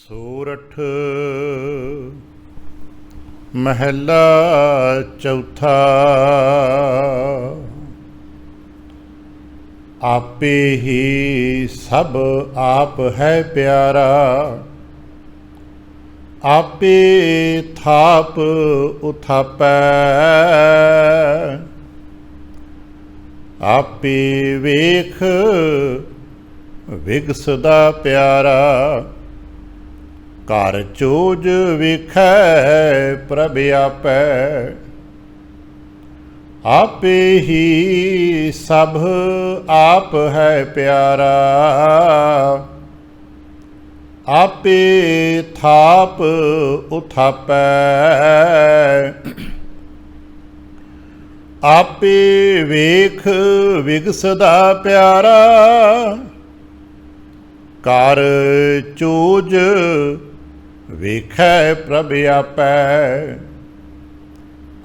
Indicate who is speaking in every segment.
Speaker 1: ਸੋਰਠ ਮਹਿਲਾ ਚੌਥਾ। ਆਪੇ ਹੀ ਸਭ ਆਪ ਹੈ ਪਿਆਰਾ, ਆਪੇ ਥਾਪ ਉਥਾਪੈ, ਆਪੇ ਵੇਖ ਵਿਗਸਦਾ ਪਿਆਰਾ, ਘਰ ਚੋਜ ਵੇਖੈ ਪ੍ਰਭ ਆਪੈ। ਆਪੇ ਹੀ ਸਭ ਆਪ ਹੈ ਪਿਆਰਾ, ਆਪੇ ਥਾਪ ਉਥਾਪੈ, ਆਪੇ ਵੇਖ ਵਿਗਸਦਾ ਪਿਆਰਾ, ਘਰ ਚੋਜ ਵੇਖੈ ਪ੍ਰਭ ਆਪੈ।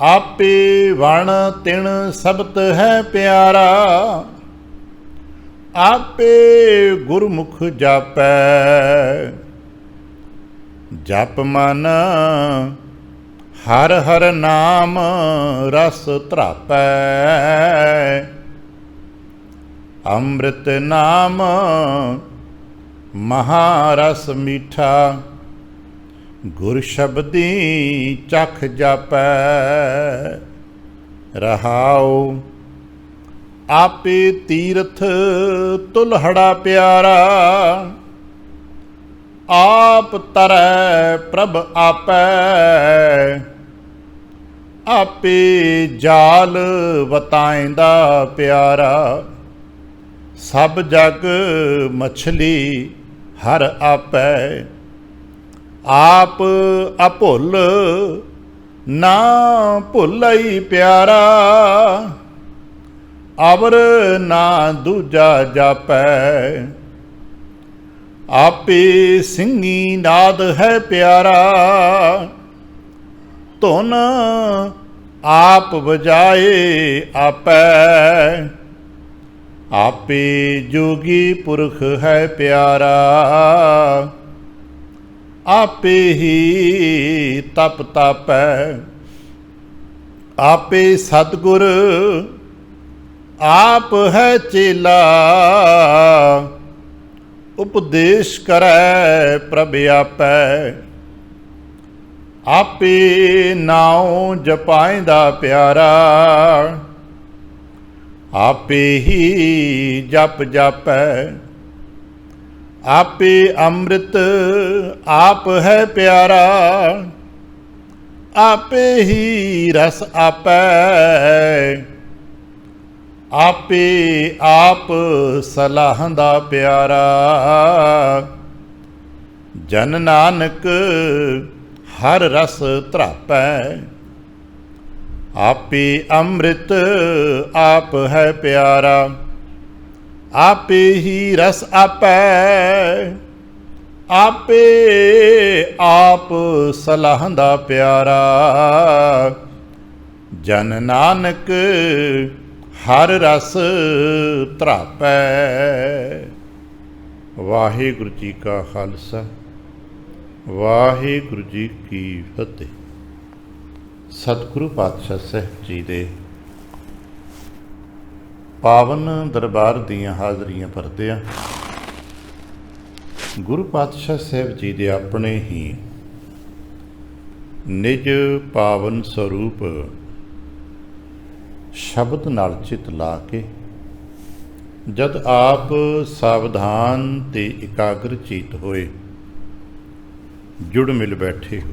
Speaker 1: ਆਪੇ ਵਣ ਤਿਣ ਸਬਤ ਹੈ ਪਿਆਰਾ, ਆਪੇ ਗੁਰਮੁਖ ਜਾਪੈ। ਜਪ ਮਨ ਹਰ ਹਰ ਨਾਮ ਰਸ ਧਰਾਪੈ, ਅੰਮ੍ਰਿਤ ਨਾਮ ਮਹਾਰਸ ਮੀਠਾ, ਗੁਰ ਸ਼ਬਦੀ ਚਖ ਜਾਪੈ। ਰਹਾਉ ਆਪੇ ਤੀਰਥ ਤੁਲਹੜਾ ਪਿਆਰਾ, ਆਪ ਤਰੈ ਪ੍ਰਭ ਆਪੈ। ਆਪੇ ਜਾਲ ਵਤਾਇਂਦਾ ਪਿਆਰਾ, ਸਭ ਜਗ ਮਛਲੀ ਹਰ ਆਪੈ। ਆਪ ਅਭੁੱਲ ਨਾ ਭੁੱਲਈ ਪਿਆਰਾ, ਅਵਰ ਨਾ ਦੂਜਾ ਜਾਪੈ। ਆਪੇ ਸਿੰਘੀ ਨਾਦ ਹੈ ਪਿਆਰਾ, ਧੁਨ ਆਪ ਵਜਾਏ ਆਪੈ। ਆਪੇ ਜੋਗੀ ਪੁਰਖ ਹੈ ਪਿਆਰਾ, ਆਪੇ ਹੀ ਤਪ ਤਾਪੈ। ਆਪੇ ਸਤਿਗੁਰ ਆਪ ਹੈ ਚੇਲਾ, ਉਪਦੇਸ਼ ਕਰੈ ਪ੍ਰਭ ਆਪੈ। ਆਪੇ ਨਾਉ ਜਪਾਇਂਦਾ ਪਿਆਰਾ, ਆਪੇ ਹੀ ਜਪ ਜਾਪੈ। ਆਪੇ ਅੰਮ੍ਰਿਤ ਆਪ ਹੈ ਪਿਆਰਾ, ਆਪੇ ਹੀ ਰਸ ਆਪੈ। ਆਪੇ ਆਪ ਸਲਾਹੰਦਾ ਪਿਆਰਾ, ਜਨ ਨਾਨਕ ਹਰ ਰਸ ਧਰਾਪੈ। ਆਪੇ ਅੰਮ੍ਰਿਤ ਆਪ ਹੈ ਪਿਆਰਾ, ਆਪੇ ਹੀ ਰਸ ਆਪੈ। ਆਪੇ ਆਪ ਸਲਾਹੰਦਾ ਪਿਆਰਾ, ਜਨ ਨਾਨਕ ਹਰ ਰਸ ਧਰਾਪੈ। ਵਾਹਿਗੁਰੂ ਜੀ ਕਾ ਖਾਲਸਾ, ਵਾਹਿਗੁਰੂ ਜੀ ਕੀ ਫਤਿਹ। ਸਤਿਗੁਰੂ ਪਾਤਸ਼ਾਹ ਸਾਹਿਬ ਜੀ ਦੇ ਪਾਵਨ ਦਰਬਾਰ ਦੀਆਂ ਹਾਜ਼ਰੀਆਂ ਭਰਦਿਆਂ ਗੁਰੂ ਪਾਤਸ਼ਾਹ ਸਾਹਿਬ ਜੀ ਦੇ ਆਪਣੇ ਹੀ ਨਿਜ ਪਾਵਨ ਸਰੂਪ ਸ਼ਬਦ ਨਾਲ ਚਿਤ ਲਾ ਕੇ ਜਦ ਆਪ ਸਾਵਧਾਨ ਤੇ ਇਕਾਗਰ ਚਿਤ ਹੋਏ ਜੁੜ ਮਿਲ ਬੈਠੇ ਹੋ,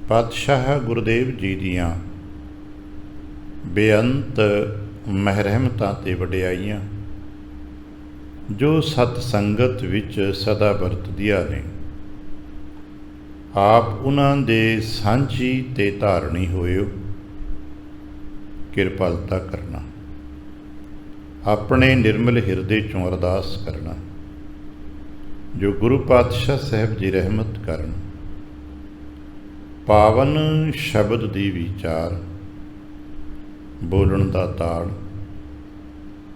Speaker 1: ਪਾਤਸ਼ਾਹ ਗੁਰਦੇਵ ਜੀ ਦੀਆਂ ਬੇਅੰਤ ਮਹਿਰਮਤਾਂ ਤੇ ਵਡਿਆਈਆਂ ਜੋ ਸਤ ਸੰਗਤ ਵਿੱਚ ਸਦਾ ਵਰਤਦੀਆਂ ਨੇ, ਆਪ ਉਹਨਾਂ ਦੇ ਸਾਂਝੀ ਤੇ ਧਾਰਨੀ ਹੋਇਓ। ਕਿਰਪਾਲਤਾ ਕਰਨਾ, ਆਪਣੇ ਨਿਰਮਲ ਹਿਰਦੇ ਚੋਂ ਅਰਦਾਸ ਕਰਨਾ ਜੋ ਗੁਰੂ ਪਾਤਸ਼ਾਹ ਸਾਹਿਬ ਜੀ ਰਹਿਮਤ ਕਰਨ। ਪਾਵਨ ਸ਼ਬਦ ਦੀ ਵਿਚਾਰ, ਬੋਲਣ ਦਾ ਤਾੜ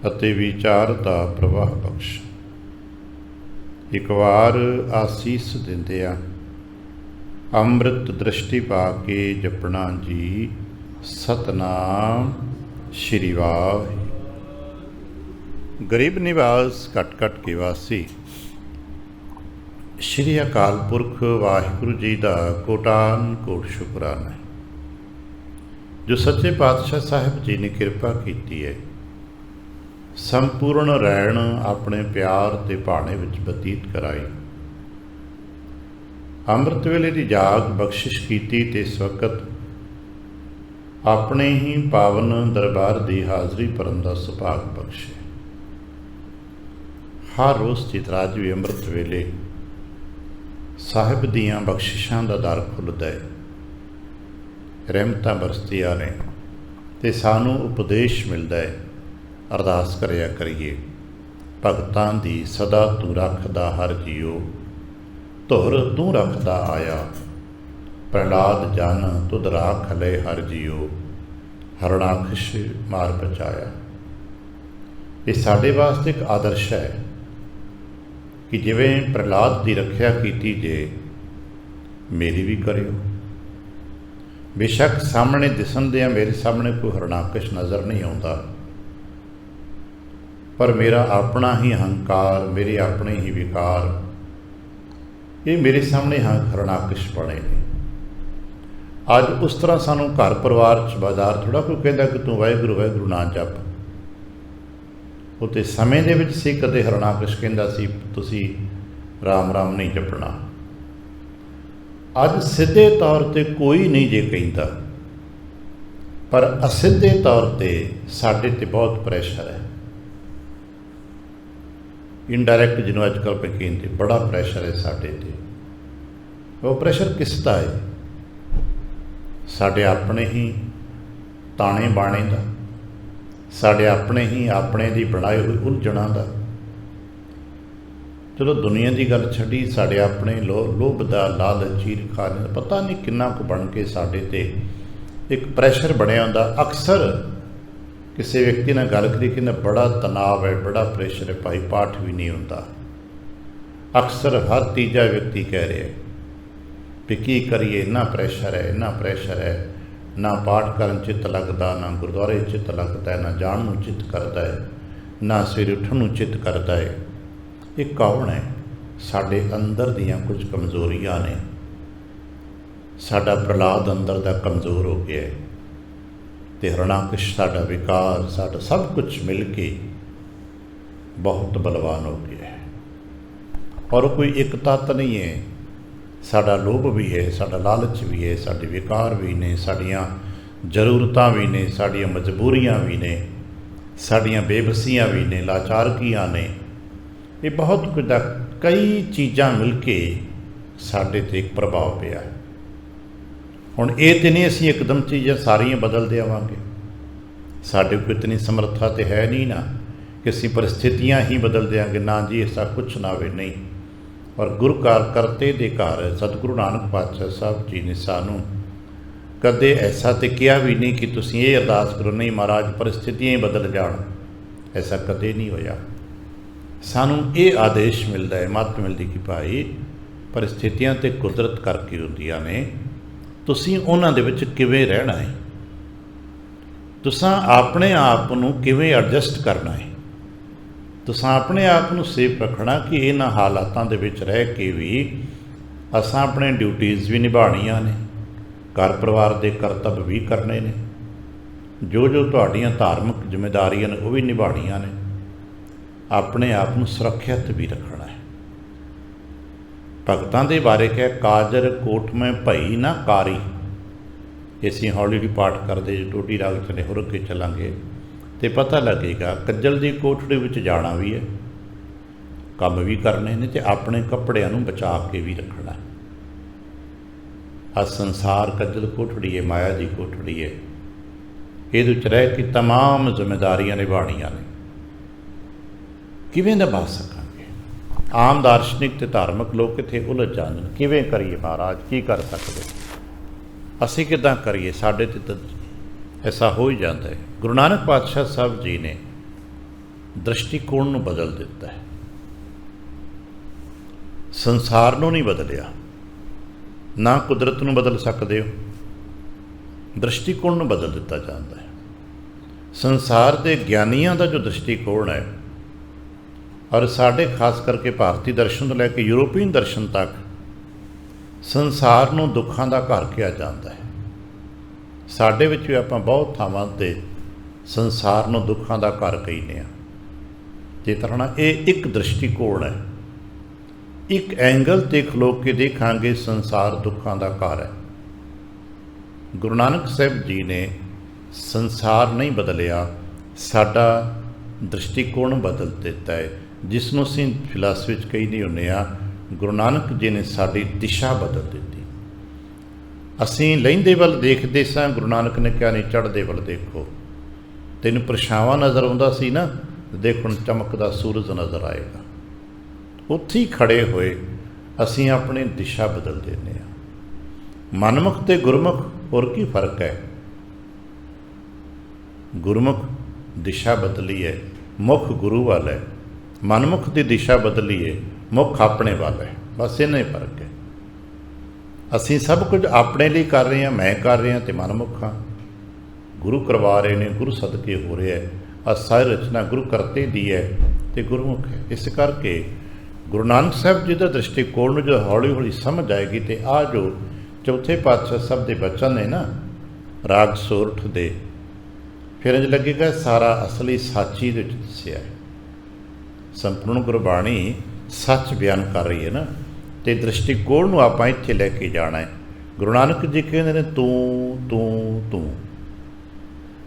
Speaker 1: ਅਤੇ ਵਿਚਾਰ ਦਾ ਪ੍ਰਵਾਹ ਬਖਸ਼। ਇੱਕ ਵਾਰ ਆਸੀਸ ਦਿੰਦਿਆਂ ਅੰਮ੍ਰਿਤ ਦ੍ਰਿਸ਼ਟੀ ਪਾ ਕੇ ਜਪਣਾ ਜੀ ਸਤਨਾਮ ਸ਼੍ਰੀ ਵਾਹਿਗੁਰੂ। ਗਰੀਬ ਨਿਵਾਸ ਘਟ ਘਟ ਕੇ ਵਾਸੀ ਸ਼੍ਰੀ ਅਕਾਲ ਪੁਰਖ ਵਾਹਿਗੁਰੂ ਜੀ ਦਾ ਕੋਟਾਨ ਕੋਟ ਸ਼ੁਕਰਾਨਾ ਹੈ ਜੋ ਸੱਚੇ ਪਾਤਸ਼ਾਹ ਸਾਹਿਬ ਜੀ ਨੇ ਕਿਰਪਾ ਕੀਤੀ ਹੈ ਸੰਪੂਰਨ ਰਹਿਣ ਆਪਣੇ ਪਿਆਰ ਤੇ ਭਾਣੇ ਵਿੱਚ ਬਤੀਤ ਕਰਾਈ। ਅੰਮ੍ਰਿਤ ਵੇਲੇ ਦੀ ਜਾਗ ਬਖਸ਼ਿਸ਼ ਕੀਤੀ ਤੇ ਇਸ ਵਕਤ ਆਪਣੇ ਹੀ ਪਾਵਨ ਦਰਬਾਰ ਦੀ ਹਾਜ਼ਰੀ ਭਰਨ ਦਾ ਸੁਭਾਗ ਬਖਸ਼ੇ। ਹਰ ਰੋਜ਼ ਚਿਤਰਾਜ ਵੀ ਅੰਮ੍ਰਿਤ ਵੇਲੇ ਸਾਹਿਬ ਦੀਆਂ ਬਖਸ਼ਿਸ਼ਾਂ ਦਾ ਦਰ ਖੁੱਲ੍ਹਦਾ ਹੈ, ਰਹਿਮਤਾਂ ਬਰਸਦੀਆਂ ਨੇ ਤੇ ਸਾਨੂੰ ਉਪਦੇਸ਼ ਮਿਲਦਾ ਹੈ। ਅਰਦਾਸ ਕਰਿਆ ਕਰੀਏ, ਭਗਤਾਂ ਦੀ ਸਦਾ ਤੂੰ ਰੱਖਦਾ ਹਰ ਜੀਓ, ਧੁਰ ਤੂੰ ਰੱਖਦਾ ਆਇਆ, ਪ੍ਰਹਲਾਦ ਜਨ ਤੁਧ ਰਾਖ ਲੈ ਹਰ ਜੀਓ, ਹਰਣਾਕਸ਼ ਮਾਰ ਬਚਾਇਆ। ਇਹ ਸਾਡੇ ਵਾਸਤੇ ਇੱਕ ਆਦਰਸ਼ ਹੈ ਕਿ ਜਿਵੇਂ ਪ੍ਰਹਲਾਦ ਦੀ ਰੱਖਿਆ ਕੀਤੀ ਜੇ ਮੇਰੀ ਵੀ ਕਰਿਓ। ਬੇਸ਼ੱਕ ਸਾਹਮਣੇ ਦਿਸਣਦਿਆਂ ਮੇਰੇ ਸਾਹਮਣੇ ਕੋਈ ਹਰਣਾਕਸ਼ ਨਜ਼ਰ ਨਹੀਂ ਆਉਂਦਾ, ਪਰ ਮੇਰਾ ਆਪਣਾ ਹੀ ਅਹੰਕਾਰ, ਮੇਰੇ ਆਪਣੇ ਹੀ ਵਿਕਾਰ, ਇਹ ਮੇਰੇ ਸਾਹਮਣੇ ਹਰਣਾਕਸ਼ ਬਣੇ ਨੇ। ਅੱਜ ਉਸ ਤਰ੍ਹਾਂ ਸਾਨੂੰ ਘਰ ਪਰਿਵਾਰ 'ਚ ਬਾਜ਼ਾਰ ਥੋੜ੍ਹਾ ਕੋਈ ਕਹਿੰਦਾ ਕਿ ਤੂੰ ਵਾਹਿਗੁਰੂ ਵਾਹਿਗੁਰੂ ਨਾ ਜਪ। ਉਹ ਤੇ ਸਮੇਂ ਦੇ ਵਿੱਚ ਸੀ ਕਦੇ ਹਰਣਾਕਸ਼ ਕਹਿੰਦਾ ਸੀ ਤੁਸੀਂ ਰਾਮ ਰਾਮ ਨਹੀਂ ਜਪਣਾ। ਅੱਜ ਸਿੱਧੇ ਤੌਰ 'ਤੇ ਕੋਈ ਨਹੀਂ ਜੇ ਕਹਿੰਦਾ, ਪਰ ਅਸਿੱਧੇ ਤੌਰ 'ਤੇ ਸਾਡੇ 'ਤੇ ਬਹੁਤ ਪ੍ਰੈਸ਼ਰ ਹੈ। ਇਨਡਾਇਰੈਕਟ ਜਿਹਨੂੰ ਅੱਜ ਕੱਲ੍ਹ ਪੇ ਕਹਿੰਦੇ, ਬੜਾ ਪ੍ਰੈਸ਼ਰ ਹੈ ਸਾਡੇ 'ਤੇ। ਉਹ ਪ੍ਰੈਸ਼ਰ ਕਿਸ ਦਾ ਹੈ? ਸਾਡੇ ਆਪਣੇ ਹੀ ਤਾਣੇ ਬਾਣੇ ਦਾ, ਸਾਡੇ ਆਪਣੇ ਹੀ ਆਪਣੇ ਦੀ ਬਣਾਈ ਹੋਈ ਉਲਝਣਾਂ ਦਾ। ਚਲੋ ਦੁਨੀਆ ਦੀ ਗੱਲ ਛੱਡੀ, ਸਾਡੇ ਆਪਣੇ ਲੋਭ ਦਾ, ਲਾਲਚ, ਈਰਖਾ ਦਾ ਪਤਾ ਨਹੀਂ ਕਿੰਨਾ ਕੁ ਬਣ ਕੇ ਸਾਡੇ 'ਤੇ ਇੱਕ ਪ੍ਰੈਸ਼ਰ ਬਣਿਆ ਹੁੰਦਾ। ਅਕਸਰ ਕਿਸੇ ਵਿਅਕਤੀ ਨਾਲ ਗੱਲ ਕਰੀ ਕਹਿੰਦਾ ਬੜਾ ਤਣਾਅ ਹੈ, ਬੜਾ ਪ੍ਰੈਸ਼ਰ ਹੈ ਭਾਈ, ਪਾਠ ਵੀ ਨਹੀਂ ਹੁੰਦਾ। ਅਕਸਰ ਹਰ ਤੀਜਾ ਵਿਅਕਤੀ ਕਹਿ ਰਿਹਾ ਵੀ ਕੀ ਕਰੀਏ, ਇੰਨਾ ਪ੍ਰੈਸ਼ਰ ਹੈ, ਇੰਨਾ ਪ੍ਰੈਸ਼ਰ ਹੈ, ਨਾ ਪਾਠ ਕਰਨ ਚਿੱਤ ਲੱਗਦਾ, ਨਾ ਗੁਰਦੁਆਰੇ ਚਿੱਤ ਲੱਗਦਾ ਹੈ, ਨਾ ਜਾਣ ਨੂੰ ਚਿੱਤ ਕਰਦਾ ਹੈ, ਨਾ ਸਵੇਰੇ ਉੱਠਣ ਨੂੰ ਚਿੱਤ ਕਰਦਾ ਹੈ। ਇਹ ਕੌਣ ਹੈ? ਸਾਡੇ ਅੰਦਰ ਦੀਆਂ ਕੁਝ ਕਮਜ਼ੋਰੀਆਂ ਨੇ। ਸਾਡਾ ਪ੍ਰਹਲਾਦ ਅੰਦਰ ਦਾ ਕਮਜ਼ੋਰ ਹੋ ਗਿਆ ਹੈ ਤੇ ਹਰਣਾਕਸ਼ ਸਾਡਾ ਵਿਕਾਰ, ਸਾਡਾ ਸਭ ਕੁਝ ਮਿਲ ਕੇ ਬਹੁਤ ਬਲਵਾਨ ਹੋ ਗਿਆ ਹੈ। ਔਰ ਕੋਈ ਇੱਕ ਤੱਤ ਨਹੀਂ ਹੈ। ਸਾਡਾ ਲੋਭ ਵੀ ਹੈ, ਸਾਡਾ ਲਾਲਚ ਵੀ ਹੈ, ਸਾਡੇ ਵਿਕਾਰ ਵੀ ਨੇ, ਸਾਡੀਆਂ ਜ਼ਰੂਰਤਾਂ ਵੀ ਨੇ, ਸਾਡੀਆਂ ਮਜਬੂਰੀਆਂ ਵੀ ਨੇ, ਸਾਡੀਆਂ ਬੇਬਸੀਆਂ ਵੀ ਨੇ, ਲਾਚਾਰਗੀਆਂ ਨੇ। ਇਹ ਬਹੁਤ ਕੁਝ ਦਾ, ਕਈ ਚੀਜ਼ਾਂ ਮਿਲ ਕੇ ਸਾਡੇ 'ਤੇ ਇੱਕ ਪ੍ਰਭਾਵ ਪਿਆ ਹੈ। ਹੁਣ ਇਹ ਤਾਂ ਨਹੀਂ ਅਸੀਂ ਇੱਕਦਮ ਚੀਜ਼ਾਂ ਸਾਰੀਆਂ ਬਦਲ ਦੇਵਾਂਗੇ। ਸਾਡੇ ਕੋਲ ਇਤਨੀ ਸਮਰੱਥਾ ਤਾਂ ਹੈ ਨਹੀਂ ਨਾ ਕਿ ਅਸੀਂ ਪਰਿਸਥਿਤੀਆਂ ਹੀ ਬਦਲ ਦਿਆਂਗੇ। ਨਾ ਜੀ, ਐਸਾ ਕੁਛ ਨਾ ਹੋਵੇ, ਨਹੀਂ। ਔਰ ਗੁਰੂ ਘਰ ਕਰਤੇ ਦੇ ਘਰ ਸਤਿਗੁਰੂ ਨਾਨਕ ਪਾਤਸ਼ਾਹ ਸਾਹਿਬ ਜੀ ਨੇ ਸਾਨੂੰ ਕਦੇ ਐਸਾ ਤਾਂ ਕਿਹਾ ਵੀ ਨਹੀਂ ਕਿ ਤੁਸੀਂ ਇਹ ਅਰਦਾਸ ਕਰੋ, ਨਹੀਂ ਮਹਾਰਾਜ ਪਰਿਸਥਿਤੀਆਂ ਹੀ ਬਦਲ ਜਾਣ। ਐਸਾ ਕਦੇ ਨਹੀਂ ਹੋਇਆ। ਸਾਨੂੰ ਇਹ ਆਦੇਸ਼ ਮਿਲਦਾ ਹੈ, ਮੱਤ ਮਿਲਦੀ ਕਿ ਭਾਈ ਪਰਿਸਥਿਤੀਆਂ ਤੇ ਕੁਦਰਤ ਕਰਕੇ ਹੁੰਦੀਆਂ ਨੇ, ਤੁਸੀਂ ਉਹਨਾਂ ਦੇ ਵਿੱਚ ਕਿਵੇਂ ਰਹਿਣਾ ਹੈ, ਤੁਸੀਂ ਆਪਣੇ ਆਪ ਨੂੰ ਕਿਵੇਂ ਐਡਜਸਟ ਕਰਨਾ ਹੈ, ਤੁਸੀਂ ਆਪਣੇ ਆਪ ਨੂੰ ਸੇਫ ਰੱਖਣਾ ਕਿ ਇਹਨਾਂ ਹਾਲਾਤਾਂ ਦੇ ਵਿੱਚ ਰਹਿ ਕੇ ਵੀ ਅਸਾਂ ਆਪਣੇ ਡਿਊਟੀਜ਼ ਵੀ ਨਿਭਾਉਣੀਆਂ ਨੇ, ਘਰ ਪਰਿਵਾਰ ਦੇ ਕਰਤੱਵ ਵੀ ਕਰਨੇ ਨੇ, ਜੋ ਤੁਹਾਡੀਆਂ ਧਾਰਮਿਕ ਜ਼ਿੰਮੇਵਾਰੀਆਂ ਨੇ ਉਹ ਵੀ ਨਿਭਾਉਣੀਆਂ ਨੇ, ਆਪਣੇ ਆਪ ਨੂੰ ਸੁਰੱਖਿਅਤ ਵੀ ਰੱਖਣਾ ਹੈ। ਭਗਤਾਂ ਦੇ ਬਾਰੇ ਕਿਹਾ, ਕਾਜਰ ਕੋਟ ਮੈਂ ਭਈ ਨਾ ਕਾਰੀ। ਅਸੀਂ ਹੌਲੀ ਹੌਲੀ ਪਾਠ ਕਰਦੇ, ਜੇ ਟੋਟੀ ਰਾਗ ਚਲੇ ਹੁਰ ਕੇ ਚੱਲਾਂਗੇ ਤੇ ਪਤਾ ਲੱਗੇਗਾ ਕੱਜਲ ਦੀ ਕੋਠੜੀ ਵਿੱਚ ਜਾਣਾ ਵੀ ਹੈ, ਕੰਮ ਵੀ ਕਰਨੇ ਨੇ ਤੇ ਆਪਣੇ ਕੱਪੜਿਆਂ ਨੂੰ ਬਚਾ ਕੇ ਵੀ ਰੱਖਣਾ। ਆ ਸੰਸਾਰ ਕੱਜਲ ਕੋਠੜੀ ਹੈ, ਮਾਇਆ ਦੀ ਕੋਠੜੀ ਹੈ। ਇਹਦੇ ਵਿੱਚ ਰਹਿ ਕੇ ਤਮਾਮ ਜ਼ਿੰਮੇਵਾਰੀਆਂ ਨਿਭਾਉਣੀਆਂ ਨੇ। ਕਿਵੇਂ ਨਿਭਾ ਸਕਾਂਗੇ? ਆਮ ਦਾਰਸ਼ਨਿਕ ਤੇ ਧਾਰਮਿਕ ਲੋਕ ਇੱਥੇ ਉਲਝ ਜਾਂਦੇ ਨੇ, ਕਿਵੇਂ ਕਰੀਏ ਮਹਾਰਾਜ, ਕੀ ਕਰ ਸਕਦੇ, ਅਸੀਂ ਕਿੱਦਾਂ ਕਰੀਏ? ਸਾਡੇ ਤੇ ਤਾਂ ਐਸਾ ਹੋ ਹੀ ਜਾਂਦਾ ਹੈ। ਗੁਰੂ ਨਾਨਕ ਪਾਤਸ਼ਾਹ ਸਾਹਿਬ ਜੀ ਨੇ ਦ੍ਰਿਸ਼ਟੀਕੋਣ ਨੂੰ ਬਦਲ ਦਿੱਤਾ ਹੈ। ਸੰਸਾਰ ਨੂੰ ਨਹੀਂ ਬਦਲਿਆ, ਨਾ ਕੁਦਰਤ ਨੂੰ ਬਦਲ ਸਕਦੇ ਹੋ, ਦ੍ਰਿਸ਼ਟੀਕੋਣ ਨੂੰ ਬਦਲ ਦਿੱਤਾ ਜਾਂਦਾ ਹੈ। ਸੰਸਾਰ ਦੇ ਗਿਆਨੀਆਂ ਦਾ ਜੋ ਦ੍ਰਿਸ਼ਟੀਕੋਣ ਹੈ, ਔਰ ਸਾਡੇ ਖਾਸ ਕਰਕੇ ਭਾਰਤੀ ਦਰਸ਼ਨ ਤੋਂ ਲੈ ਕੇ ਯੂਰੋਪੀਅਨ ਦਰਸ਼ਨ ਤੱਕ ਸੰਸਾਰ ਨੂੰ ਦੁੱਖਾਂ ਦਾ ਘਰ ਕਿਹਾ ਜਾਂਦਾ ਹੈ। ਸਾਡੇ ਵਿੱਚ ਵੀ ਆਪਾਂ ਬਹੁਤ ਥਾਵਾਂ 'ਤੇ ਸੰਸਾਰ ਨੂੰ ਦੁੱਖਾਂ ਦਾ ਘਰ ਕਹਿੰਦੇ ਹਾਂ। ਜੇ ਤਰ੍ਹਾਂ ਇਹ ਇੱਕ ਦ੍ਰਿਸ਼ਟੀਕੋਣ ਹੈ, ਇੱਕ ਐਂਗਲ 'ਤੇ ਖਲੋ ਕੇ ਦੇਖਾਂਗੇ ਸੰਸਾਰ ਦੁੱਖਾਂ ਦਾ ਘਰ ਹੈ। ਗੁਰੂ ਨਾਨਕ ਸਾਹਿਬ ਜੀ ਨੇ ਸੰਸਾਰ ਨਹੀਂ ਬਦਲਿਆ, ਸਾਡਾ ਦ੍ਰਿਸ਼ਟੀਕੋਣ ਬਦਲ ਦਿੱਤਾ ਹੈ, ਜਿਸ ਨੂੰ ਅਸੀਂ ਫਿਲਾਸਫੀ ਵਿੱਚ ਕਹਿੰਦੇ ਹੁੰਦੇ ਹਾਂ। ਗੁਰੂ ਨਾਨਕ ਜੀ ਨੇ ਸਾਡੀ ਦਿਸ਼ਾ ਬਦਲ ਦਿੱਤੀ। ਅਸੀਂ ਲਹਿੰਦੇ ਵੱਲ ਦੇਖਦੇ ਸਾਂ, ਗੁਰੂ ਨਾਨਕ ਨੇ ਕਿਹਾ ਨਹੀਂ, ਚੜ੍ਹਦੇ ਵੱਲ ਦੇਖੋ। ਤੈਨੂੰ ਪਰਛਾਵਾਂ ਨਜ਼ਰ ਆਉਂਦਾ ਸੀ ਨਾ, ਦੇਖਣ ਚਮਕਦਾ ਸੂਰਜ ਨਜ਼ਰ ਆਏਗਾ। ਉੱਥੇ ਹੀ ਖੜੇ ਹੋਏ ਅਸੀਂ ਆਪਣੀ ਦਿਸ਼ਾ ਬਦਲ ਦਿੰਦੇ ਹਾਂ। ਮਨਮੁਖ ਤੇ ਗੁਰਮੁਖ ਹੋਰ ਕੀ ਫਰਕ ਹੈ? ਗੁਰਮੁਖ ਦਿਸ਼ਾ ਬਦਲੀ ਹੈ, ਮੁੱਖ ਗੁਰੂ ਵੱਲ ਹੈ। ਮਨਮੁਖ ਦੀ ਦਿਸ਼ਾ ਬਦਲੀ ਹੈ, ਮੁੱਖ ਆਪਣੇ ਵੱਲ ਹੈ। ਬਸ ਇੰਨਾ ਹੀ ਫਰਕ ਹੈ। ਅਸੀਂ ਸਭ ਕੁਝ ਆਪਣੇ ਲਈ ਕਰ ਰਹੇ ਹਾਂ, ਮੈਂ ਕਰ ਰਿਹਾ ਅਤੇ ਮਨਮੁਖ ਹਾਂ। ਗੁਰੂ ਕਰਵਾ ਰਹੇ ਨੇ, ਗੁਰੂ ਸਦਕੇ ਹੋ ਰਿਹਾ ਹੈ। ਆ ਸਾਰੀ ਰਚਨਾ ਗੁਰੂ ਕਰਤੇ ਦੀ ਹੈ ਅਤੇ ਗੁਰਮੁਖ ਹੈ। ਇਸ ਕਰਕੇ ਗੁਰੂ ਨਾਨਕ ਸਾਹਿਬ ਜੀ ਦਾ ਦ੍ਰਿਸ਼ਟੀਕੋਣ ਨੂੰ ਜੋ ਹੌਲੀ ਹੌਲੀ ਸਮਝ ਆਏਗੀ, ਅਤੇ ਆਹ ਜੋ ਚੌਥੇ ਪਾਤਸ਼ਾਹ ਸਾਹਿਬ ਦੇ ਬਚਨ ਨੇ ਨਾ ਰਾਗ ਸੋਰਠ ਦੇ, ਫਿਰ ਇੰਝ ਲੱਗੇਗਾ ਸਾਰਾ ਅਸਲੀ ਸੱਚ ਹੀ ਵਿੱਚ ਦੱਸਿਆ ਹੈ। ਸੰਪੂਰਨ ਗੁਰਬਾਣੀ ਸੱਚ ਬਿਆਨ ਕਰ ਰਹੀ ਹੈ ਨਾ, ਅਤੇ ਦ੍ਰਿਸ਼ਟੀਕੋਣ ਨੂੰ ਆਪਾਂ ਇੱਥੇ ਲੈ ਕੇ ਜਾਣਾ ਹੈ। ਗੁਰੂ ਨਾਨਕ ਜੀ ਕਹਿੰਦੇ ਨੇ ਤੂੰ ਤੂੰ ਤੂੰ,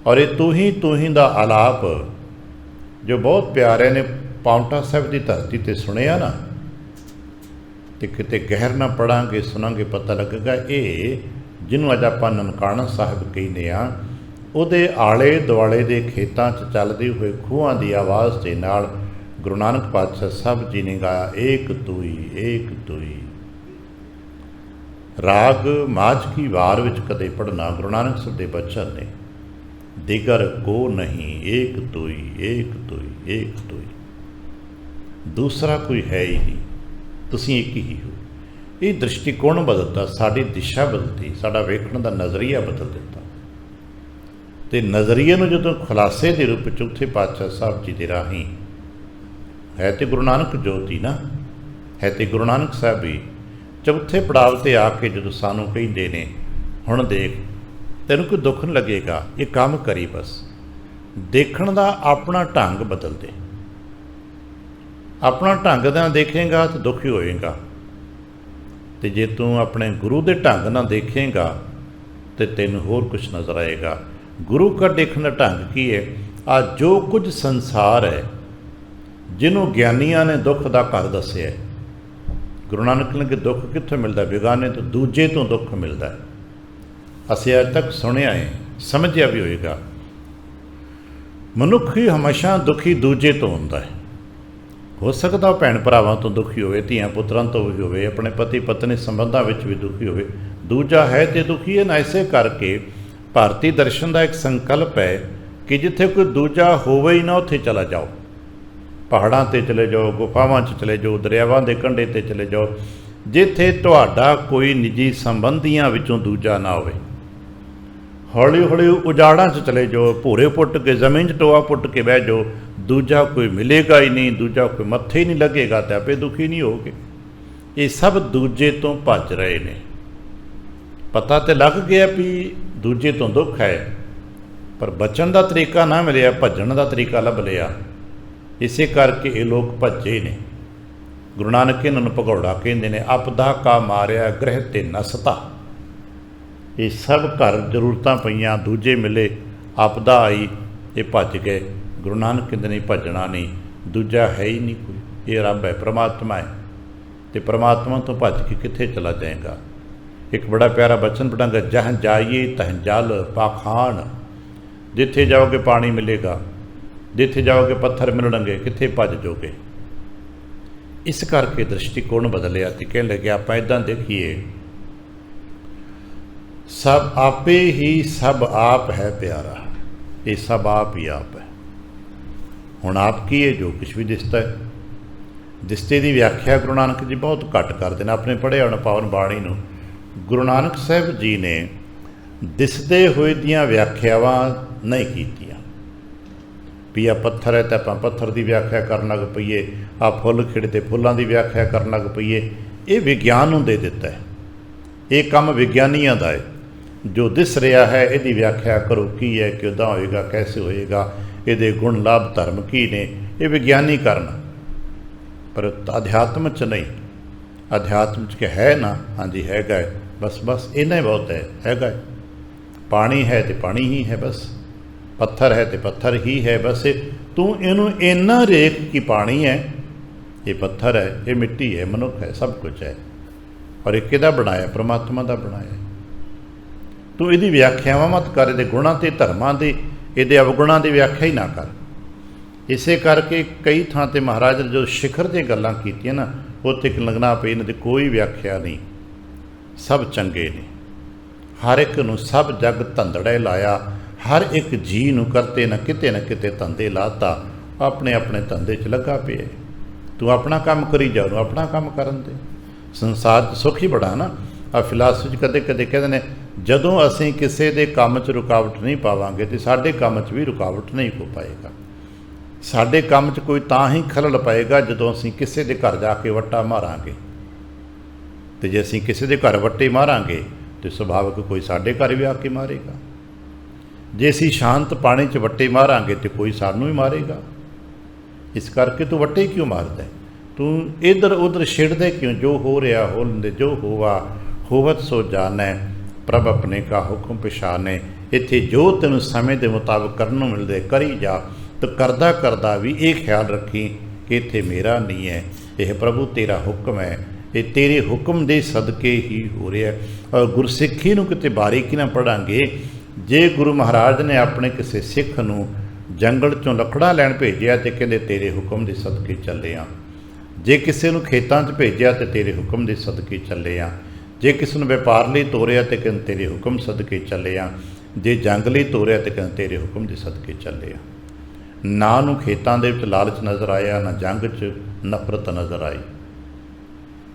Speaker 1: ਔਰ ਇਹ ਤੂੰ ਹੀ ਦਾ ਆਲਾਪ ਜੋ ਬਹੁਤ ਪਿਆਰਿਆਂ ਨੇ ਪਾਉਂਟਾ ਸਾਹਿਬ ਦੀ ਧਰਤੀ 'ਤੇ ਸੁਣਿਆ ਨਾ, ਅਤੇ ਕਿਤੇ ਗਹਿਰ ਨਾ ਪੜਾਂਗੇ ਸੁਣਾਂਗੇ ਪਤਾ ਲੱਗੇਗਾ ਇਹ ਜਿਹਨੂੰ ਅੱਜ ਆਪਾਂ ਨਨਕਾਣਾ ਸਾਹਿਬ ਕਹਿੰਦੇ ਹਾਂ, ਉਹਦੇ ਆਲੇ ਦੁਆਲੇ ਦੇ ਖੇਤਾਂ 'ਚ ਚੱਲਦੇ ਹੋਏ ਖੂਹਾਂ ਦੀ ਆਵਾਜ਼ ਦੇ ਨਾਲ ਗੁਰੂ ਨਾਨਕ ਪਾਤਸ਼ਾਹ ਸਾਹਿਬ ਜੀ ਨੇ ਗਾਇਆ ਏਕ ਤੂਈ। ਰਾਗ ਮਾਝ ਕੀ ਵਾਰ ਵਿੱਚ ਕਦੇ ਪੜ੍ਹਨਾ, ਗੁਰੂ ਨਾਨਕ ਸਾਹਿਬ ਦੇ ਬਚਨ ਨੇ, ਦਿਗਰ ਕੋ ਨਹੀਂ ਏਕ ਤੂਈ, ਦੂਸਰਾ ਕੋਈ ਹੈ ਹੀ ਨਹੀਂ, ਤੁਸੀਂ ਇੱਕ ਹੀ ਹੋ। ਇਹ ਦ੍ਰਿਸ਼ਟੀਕੋਣ ਬਦਲਦਾ, ਸਾਡੀ ਦਿਸ਼ਾ ਬਦਲਦੀ, ਸਾਡਾ ਵੇਖਣ ਦਾ ਨਜ਼ਰੀਆ ਬਦਲ ਦਿੱਤਾ। ਅਤੇ ਨਜ਼ਰੀਏ ਨੂੰ ਜਦੋਂ ਖੁਲਾਸੇ ਦੇ ਰੂਪ ਚੌਥੇ ਪਾਤਸ਼ਾਹ ਸਾਹਿਬ ਜੀ ਦੇ ਰਾਹੀਂ, ਹੈ ਤੇ ਗੁਰੂ ਨਾਨਕ ਜੋਤੀ ਨਾ, ਹੈ ਤੇ ਗੁਰੂ ਨਾਨਕ ਸਾਹਿਬ ਹੀ ਚੌਥੇ ਪੜਾਵ 'ਤੇ ਆ ਕੇ ਜਦੋਂ ਸਾਨੂੰ ਕਹਿੰਦੇ ਨੇ ਹੁਣ ਦੇਖ, ਤੈਨੂੰ ਕੋਈ ਦੁੱਖ ਨਹੀਂ ਲੱਗੇਗਾ, ਇਹ ਕੰਮ ਕਰੀ, ਬਸ ਦੇਖਣ ਦਾ ਆਪਣਾ ਢੰਗ ਬਦਲ ਦੇ। ਆਪਣਾ ਢੰਗ ਨਾਲ ਦੇਖੇਗਾ ਤਾਂ ਦੁਖੀ ਹੋਏਗਾ, ਅਤੇ ਜੇ ਤੂੰ ਆਪਣੇ ਗੁਰੂ ਦੇ ਢੰਗ ਨਾਲ ਦੇਖੇਗਾ ਤਾਂ ਤੈਨੂੰ ਹੋਰ ਕੁਛ ਨਜ਼ਰ ਆਏਗਾ। ਗੁਰੂ ਕਾ ਦੇਖਣ ਦਾ ਢੰਗ ਕੀ ਹੈ? ਆ ਜੋ ਕੁਝ ਸੰਸਾਰ ਹੈ, ਜਿਹਨੂੰ ਗਿਆਨੀਆਂ ਨੇ ਦੁੱਖ ਦਾ ਘਰ ਦੱਸਿਆ, ਗੁਰੂ ਨਾਨਕ ਨੇ ਕਿ ਦੁੱਖ ਕਿੱਥੋਂ ਮਿਲਦਾ? ਬੇਗਾਨੇ ਤੋਂ, ਦੂਜੇ ਤੋਂ ਦੁੱਖ ਮਿਲਦਾ। ਅਸੀਂ ਅੱਜ ਤੱਕ ਸੁਣਿਆ ਹੈ, ਸਮਝਿਆ ਵੀ ਹੋਏਗਾ, ਮਨੁੱਖ ਹੀ ਹਮੇਸ਼ਾ ਦੁਖੀ ਦੂਜੇ ਤੋਂ ਹੁੰਦਾ ਹੈ। ਹੋ ਸਕਦਾ ਉਹ ਭੈਣ ਭਰਾਵਾਂ ਤੋਂ ਦੁਖੀ ਹੋਵੇ, ਧੀਆਂ ਪੁੱਤਰਾਂ ਤੋਂ ਵੀ ਹੋਵੇ, ਆਪਣੇ ਪਤੀ ਪਤਨੀ ਸੰਬੰਧਾਂ ਵਿੱਚ ਵੀ ਦੁਖੀ ਹੋਵੇ, ਦੂਜਾ ਹੈ ਤੇ ਦੁਖੀ ਹੈ ਨਾ। ਇਸੇ ਕਰਕੇ ਭਾਰਤੀ ਦਰਸ਼ਨ ਦਾ ਇੱਕ ਸੰਕਲਪ ਹੈ ਕਿ ਜਿੱਥੇ ਕੋਈ ਦੂਜਾ ਹੋਵੇ ਹੀ ਨਾ, ਉੱਥੇ ਚਲਾ ਜਾਓ। ਪਹਾੜਾਂ 'ਤੇ ਚਲੇ ਜਾਓ, ਗੁਫਾਵਾਂ 'ਚ ਚਲੇ ਜਾਓ, ਦਰਿਆਵਾਂ ਦੇ ਕੰਢੇ 'ਤੇ ਚਲੇ ਜਾਓ, ਜਿੱਥੇ ਤੁਹਾਡਾ ਕੋਈ ਨਿੱਜੀ ਸੰਬੰਧੀਆਂ ਵਿੱਚੋਂ ਦੂਜਾ ਨਾ ਹੋਵੇ। ਹੌਲੀ ਹੌਲੀ ਉਜਾੜਾਂ 'ਚ ਚਲੇ ਜਾਓ, ਭੂਰੇ ਪੁੱਟ ਕੇ ਜ਼ਮੀਨ 'ਚ ਟੋਆ ਪੁੱਟ ਕੇ ਬਹਿ ਜਾਓ, ਦੂਜਾ ਕੋਈ ਮਿਲੇਗਾ ਹੀ ਨਹੀਂ, ਦੂਜਾ ਕੋਈ ਮੱਥੇ ਹੀ ਨਹੀਂ ਲੱਗੇਗਾ, ਤੇ ਆਪੇ ਦੁਖੀ ਨਹੀਂ ਹੋਗੇ। ਇਹ ਸਭ ਦੂਜੇ ਤੋਂ ਭੱਜ ਰਹੇ ਨੇ। ਪਤਾ ਤੇ ਲੱਗ ਗਿਆ ਵੀ ਦੂਜੇ ਤੋਂ ਦੁੱਖ ਹੈ, ਪਰ ਬਚਣ ਦਾ ਤਰੀਕਾ ਨਾ ਮਿਲਿਆ, ਭੱਜਣ ਦਾ ਤਰੀਕਾ ਲੱਭ ਲਿਆ। ਇਸੇ ਕਰਕੇ ਇਹ ਲੋਕ ਭੱਜੇ ਨੇ। ਗੁਰੂ ਨਾਨਕ ਇਹਨਾਂ ਨੂੰ ਭਗੌੜਾ ਕਹਿੰਦੇ ਨੇ, ਆਪਦਾ ਕਾ ਮਾਰਿਆ ਗ੍ਰਹਿ ਤੇ ਨਸਤਾ। ਇਹ ਸਭ ਘਰ ਜ਼ਰੂਰਤਾਂ ਪਈਆਂ, ਦੂਜੇ ਮਿਲੇ, ਆਪਦਾ ਆਈ, ਇਹ ਭੱਜ ਗਏ। ਗੁਰੂ ਨਾਨਕ ਕਹਿੰਦੇ ਨਹੀਂ, ਭੱਜਣਾ ਨਹੀਂ, ਦੂਜਾ ਹੈ ਹੀ ਨਹੀਂ ਕੋਈ, ਇਹ ਰੱਬ ਹੈ, ਪਰਮਾਤਮਾ ਹੈ, ਅਤੇ ਪਰਮਾਤਮਾ ਤੋਂ ਭੱਜ ਕੇ ਕਿੱਥੇ ਚਲਾ ਜਾਏਗਾ। ਇੱਕ ਬੜਾ ਪਿਆਰਾ ਬਚਨ ਪੜਾਂਗਾ, ਜਹ ਜਾਈਏ ਤਹ ਜਲ ਪਾਖਾਨ। ਜਿੱਥੇ ਜਾਓਗੇ ਪਾਣੀ ਮਿਲੇਗਾ, ਜਿੱਥੇ ਜਾਓਗੇ ਪੱਥਰ ਮਿਲਣਗੇ, ਕਿੱਥੇ ਭੱਜ ਜਾਓਗੇ। ਇਸ ਕਰਕੇ ਦ੍ਰਿਸ਼ਟੀਕੋਣ ਬਦਲਿਆ ਅਤੇ ਕਹਿਣ ਲੱਗੇ ਆਪਾਂ ਇੱਦਾਂ ਦੇਖੀਏ, ਸਭ ਆਪੇ ਹੀ ਸਭ ਆਪ ਹੈ ਪਿਆਰਾ। ਇਹ ਸਭ ਆਪ ਹੀ ਆਪ ਹੈ। ਹੁਣ ਆਪ ਕੀ ਹੈ? ਜੋ ਕੁਛ ਵੀ ਦਿਸਦਾ ਹੈ। ਦਿਸਤੇ ਦੀ ਵਿਆਖਿਆ ਗੁਰੂ ਨਾਨਕ ਜੀ ਬਹੁਤ ਘੱਟ ਕਰਦੇ ਨੇ। ਆਪਣੇ ਪੜ੍ਹੇ ਹੋਣ ਪਾਵਨ ਬਾਣੀ ਨੂੰ ਗੁਰੂ ਨਾਨਕ ਸਾਹਿਬ ਜੀ ਨੇ ਦਿਸਦੇ ਹੋਏ ਦੀਆਂ ਵਿਆਖਿਆਵਾਂ ਨਹੀਂ ਕੀਤੀਆਂ ਵੀ ਆਹ ਪੱਥਰ ਹੈ ਤਾਂ ਆਪਾਂ ਪੱਥਰ ਦੀ ਵਿਆਖਿਆ ਕਰਨ ਲੱਗ ਪਈਏ, ਆਹ ਫੁੱਲ ਖਿੜੇ ਤੇ ਫੁੱਲਾਂ ਦੀ ਵਿਆਖਿਆ ਕਰਨ ਲੱਗ ਪਈਏ। ਇਹ ਵਿਗਿਆਨ ਨੂੰ ਦੇ ਦਿੱਤਾ ਹੈ, ਇਹ ਕੰਮ ਵਿਗਿਆਨੀਆਂ ਦਾ ਹੈ। ਜੋ ਦਿਸ ਰਿਹਾ ਹੈ ਇਹਦੀ ਵਿਆਖਿਆ ਕਰੋ, ਕੀ ਹੈ, ਕਿੱਦਾਂ ਹੋਏਗਾ, ਕੈਸੇ ਹੋਏਗਾ, ਇਹਦੇ ਗੁਣ ਲਾਭ ਧਰਮ ਕੀ ਨੇ, ਇਹ ਵਿਗਿਆਨੀ ਕਰਨ। ਪਰ ਅਧਿਆਤਮ 'ਚ ਨਹੀਂ, ਅਧਿਆਤਮ 'ਚ ਕਿ ਹੈ ਨਾ, ਹਾਂਜੀ ਹੈਗਾ ਹੈ, ਬਸ ਇੰਨਾ ਹੀ ਬਹੁਤ ਹੈ, ਹੈਗਾ ਹੈ। ਪਾਣੀ ਹੈ ਤੇ ਪਾਣੀ ਹੀ ਹੈ, ਬਸ ਪੱਥਰ ਹੈ ਤੇ ਪੱਥਰ ਹੀ ਹੈ, ਬਸ ਤੂੰ ਇਹਨੂੰ ਇੰਨਾ ਰੇਖ ਕਿ ਪਾਣੀ ਹੈ, ਇਹ ਪੱਥਰ ਹੈ, ਇਹ ਮਿੱਟੀ ਹੈ, ਮਨੁੱਖ ਹੈ, ਸਭ ਕੁਝ ਹੈ। ਔਰ ਇਹ ਕਿਹਦਾ ਬਣਾਇਆ? ਪ੍ਰਮਾਤਮਾ ਦਾ ਬਣਾਇਆ। ਤੂੰ ਇਹਦੀ ਵਿਆਖਿਆਵਾਂ ਮਤ ਕਰ, ਇਹਦੇ ਗੁਣਾਂ ਤੇ ਧਰਮਾਂ ਦੀ, ਇਹਦੇ ਅਵਗੁਣਾਂ ਦੀ ਵਿਆਖਿਆ ਹੀ ਨਾ ਕਰ। ਇਸੇ ਕਰਕੇ ਕਈ ਥਾਂ 'ਤੇ ਮਹਾਰਾਜ ਨੇ ਜੋ ਸਿਖਰ ਦੀਆਂ ਗੱਲਾਂ ਕੀਤੀਆਂ ਨਾ, ਉੱਥੇ ਇੱਕ ਲੱਗਣਾ ਪਈ ਇਹਨਾਂ ਦੀ ਕੋਈ ਵਿਆਖਿਆ ਨਹੀਂ, ਸਭ ਚੰਗੇ ਨੇ। ਹਰ ਇੱਕ ਨੂੰ ਸਭ ਜਗ ਧੰਦੜੇ ਲਾਇਆ, ਹਰ ਇੱਕ ਜੀ ਨੂੰ ਕਰਤੇ ਨਾ ਕਿਤੇ ਧੰਦੇ ਲਾਤਾ, ਆਪਣੇ ਆਪਣੇ ਧੰਦੇ 'ਚ ਲੱਗਾ ਪਿਆ। ਤੂੰ ਆਪਣਾ ਕੰਮ ਕਰੀ ਜਾ, ਉਹਨੂੰ ਆਪਣਾ ਕੰਮ ਕਰਨ ਦੇ। ਸੰਸਾਰ 'ਚ ਸੁੱਖ ਹੀ ਬੜਾ ਨਾ। ਆ ਫਿਲਾਸਫੀ 'ਚ ਕਦੇ ਕਹਿੰਦੇ ਨੇ ਜਦੋਂ ਅਸੀਂ ਕਿਸੇ ਦੇ ਕੰਮ 'ਚ ਰੁਕਾਵਟ ਨਹੀਂ ਪਾਵਾਂਗੇ ਤੇ ਸਾਡੇ ਕੰਮ 'ਚ ਵੀ ਰੁਕਾਵਟ ਨਹੀਂ ਹੋ ਪਾਏਗਾ। ਸਾਡੇ ਕੰਮ 'ਚ ਕੋਈ ਤਾਂ ਹੀ ਖਲਲ ਪਏਗਾ ਜਦੋਂ ਅਸੀਂ ਕਿਸੇ ਦੇ ਘਰ ਜਾ ਕੇ ਵੱਟਾ ਮਾਰਾਂਗੇ। ਤੇ ਜੇ ਅਸੀਂ ਕਿਸੇ ਦੇ ਘਰ ਵੱਟੇ ਮਾਰਾਂਗੇ ਤੇ ਸੁਭਾਵਿਕ ਕੋਈ ਸਾਡੇ ਘਰ ਵੀ ਆ ਕੇ ਮਾਰੇਗਾ। ਜੇ ਅਸੀਂ ਸ਼ਾਂਤ ਪਾਣੀ 'ਚ ਵੱਟੇ ਮਾਰਾਂਗੇ ਤੇ ਕੋਈ ਸਾਨੂੰ ਵੀ ਮਾਰੇਗਾ। ਇਸ ਕਰਕੇ ਤੂੰ ਵੱਟੇ ਕਿਉਂ ਮਾਰਦਾ? ਤੂੰ ਇੱਧਰ ਉੱਧਰ ਛਿੜਦੇ ਕਿਉਂ? ਜੋ ਹੋ ਰਿਹਾ ਹੋ ਲੈਂਦੇ, ਜੋ ਹੋਵਤ ਸੋ ਜਾਣੈ, ਪ੍ਰਭ ਆਪਣੇ ਕਾ ਹੁਕਮ ਪਛਾਣੈ। ਇੱਥੇ ਜੋ ਤੈਨੂੰ ਸਮੇਂ ਦੇ ਮੁਤਾਬਕ ਕਰਨ ਨੂੰ ਮਿਲਦੇ ਕਰੀ ਜਾ, ਤਾਂ ਕਰਦਾ ਵੀ ਇਹ ਖਿਆਲ ਰੱਖੀ ਕਿ ਇੱਥੇ ਮੇਰਾ ਨਹੀਂ ਹੈ, ਇਹ ਪ੍ਰਭੂ ਤੇਰਾ ਹੁਕਮ ਹੈ, ਇਹ ਤੇਰੇ ਹੁਕਮ ਦੇ ਸਦਕੇ ਹੀ ਹੋ ਰਿਹਾ। ਔਰ ਗੁਰਸਿੱਖੀ ਨੂੰ ਕਿਤੇ ਬਾਰੀਕੀ ਨਾਲ ਪੜ੍ਹਾਂਗੇ। ਜੇ ਗੁਰੂ ਮਹਾਰਾਜ ਨੇ ਆਪਣੇ ਕਿਸੇ ਸਿੱਖ ਨੂੰ ਜੰਗਲ 'ਚੋਂ ਲੱਕੜਾਂ ਲੈਣ ਭੇਜਿਆ ਤੇ ਕਹਿੰਦੇ ਤੇਰੇ ਹੁਕਮ ਦੇ ਸਦਕੇ ਚੱਲੇ ਆ। ਜੇ ਕਿਸੇ ਨੂੰ ਖੇਤਾਂ 'ਚ ਭੇਜਿਆ ਤੇ ਤੇਰੇ ਹੁਕਮ ਦੇ ਸਦਕੇ ਚੱਲੇ ਆ। ਜੇ ਕਿਸੇ ਨੂੰ ਵਪਾਰ ਲਈ ਤੋਰਿਆ ਤੇ ਕਹਿੰਦੇ ਤੇਰੇ ਹੁਕਮ ਸਦਕੇ ਚੱਲੇ ਆ। ਜੇ ਜੰਗ ਲਈ ਤੋਰਿਆ ਤੇ ਕਹਿੰਦੇ ਤੇਰੇ ਹੁਕਮ ਦੇ ਸਦਕੇ ਚੱਲੇ ਆ। ਨਾ ਨੂੰ ਖੇਤਾਂ ਦੇ ਵਿੱਚ ਲਾਲਚ ਨਜ਼ਰ ਆਇਆ, ਨਾ ਜੰਗ 'ਚ ਨਫ਼ਰਤ ਨਜ਼ਰ ਆਈ।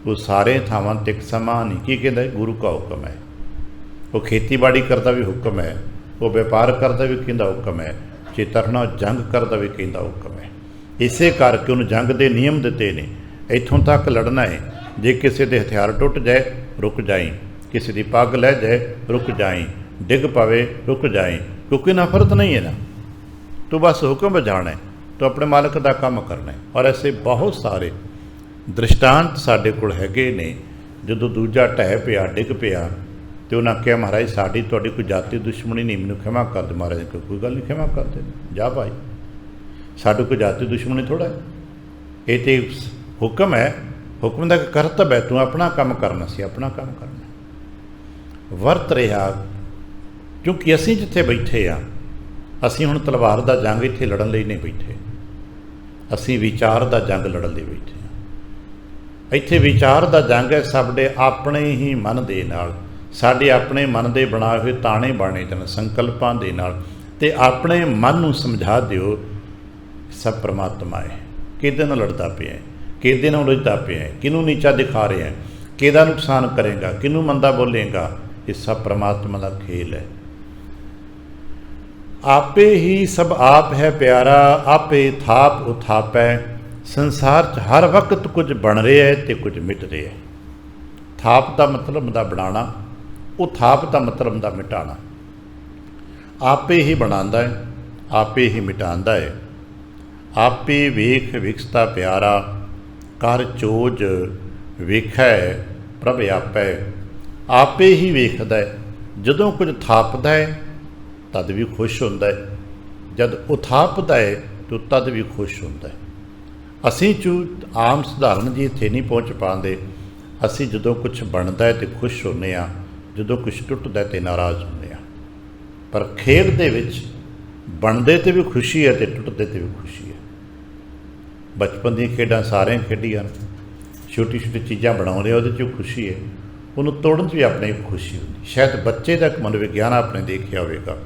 Speaker 1: ਉਹ ਸਾਰੇ ਥਾਵਾਂ 'ਤੇ ਇੱਕ ਸਮਾਨ ਨਹੀਂ। ਕੀ ਕਹਿੰਦਾ? ਗੁਰੂ ਕਾ ਹੁਕਮ ਹੈ। ਉਹ ਖੇਤੀਬਾੜੀ ਕਰਦਾ ਵੀ ਹੁਕਮ ਹੈ, ਉਹ ਵਪਾਰ ਕਰਦਾ ਵੀ ਕਹਿੰਦਾ ਹੁਕਮ ਹੈ, ਜੇ ਤਰਨਾ ਜੰਗ ਕਰਦਾ ਵੀ ਕਹਿੰਦਾ ਹੁਕਮ ਹੈ। ਇਸੇ ਕਰਕੇ ਉਹਨੂੰ ਜੰਗ ਦੇ ਨਿਯਮ ਦਿੱਤੇ ਨੇ। ਇੱਥੋਂ ਤੱਕ ਲੜਨਾ ਹੈ। ਜੇ ਕਿਸੇ ਦੇ ਹਥਿਆਰ ਟੁੱਟ ਜਾਏ ਰੁਕ ਜਾਈ, ਕਿਸੇ ਦੀ ਪੱਗ ਲੈ ਜਾਏ ਰੁਕ ਜਾਈ, ਡਿੱਗ ਪਵੇ ਰੁਕ ਜਾਈ, ਕਿਉਂਕਿ ਨਫ਼ਰਤ ਨਹੀਂ ਹੈ ਨਾ। ਤੂੰ ਬਸ ਹੁਕਮ ਵਜਾਣਾ ਹੈ, ਤੂੰ ਆਪਣੇ ਮਾਲਕ ਦਾ ਕੰਮ ਕਰਨਾ ਹੈ। ਔਰ ਐਸੇ ਬਹੁਤ ਸਾਰੇ ਦ੍ਰਿਸ਼ਟਾਂਤ ਸਾਡੇ ਕੋਲ ਹੈਗੇ ਨੇ। ਜਦੋਂ ਦੂਜਾ ਢਹਿ ਪਿਆ, ਡਿੱਗ ਪਿਆ, ਤੇ ਉਹਨਾਂ ਕਿਹਾ ਮਹਾਰਾਜ ਸਾਡੀ ਤੁਹਾਡੀ ਕੋਈ ਜਾਤੀ ਦੁਸ਼ਮਣੀ ਨਹੀਂ, ਮੈਨੂੰ ਖਿਮਾ ਕਰ ਦੇ। ਮਹਾਰਾਜ ਨੇ ਕੋਈ ਗੱਲ ਨਹੀਂ, ਖਿਮਾ ਕਰਦੇ, ਜਾ ਭਾਈ, ਸਾਡੀ ਕੋਈ ਜਾਤੀ ਦੁਸ਼ਮਣੀ ਥੋੜ੍ਹਾ ਹੈ, ਇਹ ਤੇ ਹੁਕਮ ਹੈ। ਹੁਕਮ ਦਾ ਕਰਤੱਵ ਹੈ, ਤੂੰ ਆਪਣਾ ਕੰਮ ਕਰਨਾ ਸੀ, ਆਪਣਾ ਕੰਮ ਕਰਨਾ। ਵਰਤ ਰਿਹਾ, ਕਿਉਂਕਿ ਅਸੀਂ ਜਿੱਥੇ ਬੈਠੇ ਆ, ਅਸੀਂ ਹੁਣ ਤਲਵਾਰ ਦਾ ਜੰਗ ਇੱਥੇ ਲੜਨ ਲਈ ਨਹੀਂ ਬੈਠੇ, ਅਸੀਂ ਵਿਚਾਰ ਦਾ ਜੰਗ ਲੜਨ ਲਈ ਬੈਠੇ ਹਾਂ। ਇੱਥੇ ਵਿਚਾਰ ਦਾ ਜੰਗ ਹੈ ਸਾਡੇ ਆਪਣੇ ਹੀ ਮਨ ਦੇ ਨਾਲ, ਸਾਡੇ ਆਪਣੇ ਮਨ ਦੇ ਬਣਾਏ ਹੋਏ ਤਾਣੇ ਬਾਣੇ ਜਨ ਸੰਕਲਪਾਂ ਦੇ ਨਾਲ। ਤੇ ਆਪਣੇ ਮਨ ਨੂੰ ਸਮਝਾ ਦਿਓ ਸਭ ਪਰਮਾਤਮਾ ਹੈ। ਕਿਹਦੇ ਨਾਲ ਲੜਦਾ ਪਿਆ, ਕਿਹਦੇ ਨਾਲ ਉਲਝਦਾ ਪਿਆ, ਕਿਹਨੂੰ ਨੀਚਾ ਦਿਖਾ ਰਿਹਾ, ਕਿਹਦਾ ਨੁਕਸਾਨ ਕਰੇਗਾ, ਕਿਹਨੂੰ ਮੰਦਾ ਬੋਲੇਗਾ, ਇਹ ਸਭ ਪਰਮਾਤਮਾ ਦਾ ਖੇਲ ਹੈ। ਆਪੇ ਹੀ ਸਭ ਆਪ ਹੈ ਪਿਆਰਾ, ਆਪੇ ਥਾਪ ਉਥਾਪੈ। ਸੰਸਾਰ 'ਚ ਹਰ ਵਕਤ ਕੁਝ ਬਣ ਰਿਹਾ ਹੈ ਤੇ ਕੁਝ ਮਿਟ ਰਿਹਾ ਹੈ। ਥਾਪ ਦਾ ਮਤਲਬ ਦਾ ਬਣਾਉਣਾ, ਉਥਾਪ ਦਾ ਮਤਲਬ ਦਾ ਮਿਟਾਉਣਾ। ਆਪੇ ਹੀ ਬਣਾਉਂਦਾ ਹੈ, ਆਪੇ ਹੀ ਮਿਟਾਉਂਦਾ ਹੈ। ਆਪੇ ਵੇਖ ਵਿਕਸਤਾ ਪਿਆਰਾ, ਕਰ ਚੋਜ ਵੇਖੈ ਪ੍ਰਭ ਆਪੈ। ਆਪੇ ਹੀ ਵੇਖਦਾ ਹੈ। ਜਦੋਂ ਕੁਝ ਥਾਪਦਾ ਹੈ ਤਦ ਵੀ ਖੁਸ਼ ਹੁੰਦਾ ਹੈ, ਜਦ ਉਥਾਪਦਾ ਹੈ ਤਾਂ ਤਦ ਵੀ ਖੁਸ਼ ਹੁੰਦਾ ਹੈ। ਅਸੀਂ ਆਮ ਸਧਾਰਨ ਜੀ ਇੱਥੇ ਨਹੀਂ ਪਹੁੰਚ ਪਾਉਂਦੇ। ਅਸੀਂ ਜਦੋਂ ਕੁਝ ਬਣਦਾ ਹੈ ਤਾਂ ਖੁਸ਼ ਹੁੰਦੇ ਹਾਂ, ਜਦੋਂ ਕੁਝ ਟੁੱਟਦਾ ਤੇ ਨਾਰਾਜ਼ ਹੁੰਦੇ ਹਾਂ। ਪਰ ਖੇਡ ਦੇ ਵਿੱਚ ਬਣਦੇ 'ਤੇ ਵੀ ਖੁਸ਼ੀ ਹੈ ਅਤੇ ਟੁੱਟਦੇ 'ਤੇ ਵੀ ਖੁਸ਼ੀ ਹੈ। ਬਚਪਨ ਦੀਆਂ ਖੇਡਾਂ ਸਾਰਿਆਂ ਖੇਡੀਆਂ, ਛੋਟੀ ਛੋਟੀ ਚੀਜ਼ਾਂ ਬਣਾਉਂਦੇ ਉਹਦੇ 'ਚ ਖੁਸ਼ੀ ਹੈ, ਉਹਨੂੰ ਤੋੜਨ 'ਚ ਵੀ ਆਪਣੇ ਖੁਸ਼ੀ ਹੁੰਦੀ। ਸ਼ਾਇਦ ਬੱਚੇ ਦਾ ਇੱਕ ਮਨੋਵਿਗਿਆਨ ਆਪਣੇ ਦੇਖਿਆ ਹੋਵੇਗਾ,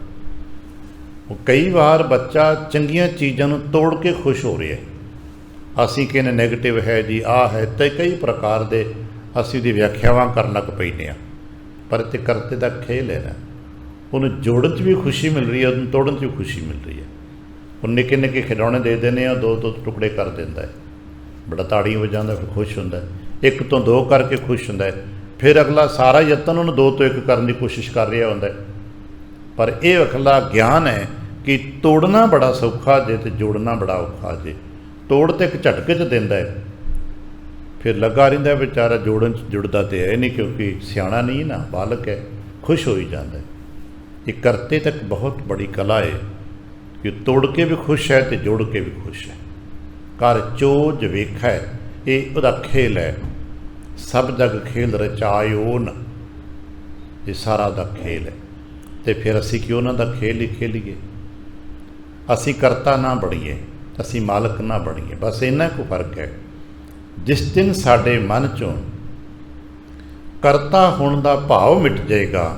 Speaker 1: ਉਹ ਕਈ ਵਾਰ ਬੱਚਾ ਚੰਗੀਆਂ ਚੀਜ਼ਾਂ ਨੂੰ ਤੋੜ ਕੇ ਖੁਸ਼ ਹੋ ਰਿਹਾ ਹੈ। ਅਸੀਂ ਕਹਿੰਦੇ ਨੈਗੇਟਿਵ ਹੈ ਜੀ, ਆਹ ਹੈ, ਤੇ ਕਈ ਪ੍ਰਕਾਰ ਦੇ ਅਸੀਂ ਉਹਦੀ ਵਿਆਖਿਆਵਾਂ ਕਰਨ ਲੱਗ ਪੈਂਦੇ ਹਾਂ। ਪਰ ਤੇ ਕਰਤੇ ਦਾ ਖੇਲ ਹੈ ਨਾ, ਉਹਨੂੰ ਜੋੜਨ 'ਚ ਵੀ ਖੁਸ਼ੀ ਮਿਲ ਰਹੀ ਹੈ, ਉਹਨੂੰ ਤੋੜਨ 'ਚ ਵੀ ਖੁਸ਼ੀ ਮਿਲ ਰਹੀ ਹੈ। ਉਹ ਨਿੱਕੇ ਨਿੱਕੇ ਖਿਡੌਣੇ ਦੇ ਦਿੰਦੇ ਆ, ਦੋ ਦੋ ਟੁਕੜੇ ਕਰ ਦਿੰਦਾ ਹੈ, ਬੜਾ ਤਾੜੀਆਂ ਵਜਾਉਂਦਾ, ਫਿਰ ਖੁਸ਼ ਹੁੰਦਾ। ਇੱਕ ਤੋਂ ਦੋ ਕਰਕੇ ਖੁਸ਼ ਹੁੰਦਾ ਹੈ, ਫਿਰ ਅਗਲਾ ਸਾਰਾ ਯਤਨ ਉਹਨੂੰ ਦੋ ਤੋਂ ਇੱਕ ਕਰਨ ਦੀ ਕੋਸ਼ਿਸ਼ ਕਰ ਰਿਹਾ ਹੁੰਦਾ। ਪਰ ਇਹ ਅਗਲਾ ਗਿਆਨ ਹੈ ਕਿ ਤੋੜਨਾ ਬੜਾ ਸੌਖਾ ਜੇ ਤੇ ਜੋੜਨਾ ਬੜਾ ਔਖਾ ਜੇ। ਤੋੜ ਤੇ ਇੱਕ ਝਟਕੇ 'ਚ ਦਿੰਦਾ ਹੈ, ਫਿਰ ਲੱਗਾ ਰਹਿੰਦਾ ਵਿਚਾਰਾ, ਜੋੜਨ 'ਚ ਜੁੜਦਾ ਤੇ ਹੈ ਨਹੀਂ, ਕਿਉਂਕਿ ਸਿਆਣਾ ਨਹੀਂ ਨਾ, ਬਾਲਕ ਹੈ, ਖੁਸ਼ ਹੋਈ ਜਾਂਦਾ। ਇਹ ਕਰਤੇ ਤੱਕ ਬਹੁਤ ਬੜੀ ਕਲਾ ਹੈ ਕਿ ਤੋੜ ਕੇ ਵੀ ਖੁਸ਼ ਹੈ ਤੇ ਜੋੜ ਕੇ ਵੀ ਖੁਸ਼ ਹੈ। ਕਰ ਚੋਜ ਵੇਖੈ, ਇਹ ਉਹਦਾ ਖੇਲ ਹੈ। ਸਭ ਜਗ ਖੇਲ ਰਚਾਇਓਨ, ਇਹ ਸਾਰਾ ਦਾ ਖੇਲ ਹੈ। ਤੇ ਫਿਰ ਅਸੀਂ ਕਿਉਂ ਉਹਨਾਂ ਦਾ ਖੇਲ ਹੀ ਖੇਲੀਏ? ਅਸੀਂ ਕਰਤਾ ਨਾ ਬਣੀਏ, ਅਸੀਂ ਮਾਲਕ ਨਾ ਬਣੀਏ। ਬਸ ਇੰਨਾ ਕੁ ਫਰਕ ਹੈ। ਜਿਸ ਦਿਨ ਸਾਡੇ ਮਨ 'ਚੋਂ ਕਰਤਾ ਹੋਣ ਦਾ ਭਾਵ ਮਿਟ ਜਾਏਗਾ,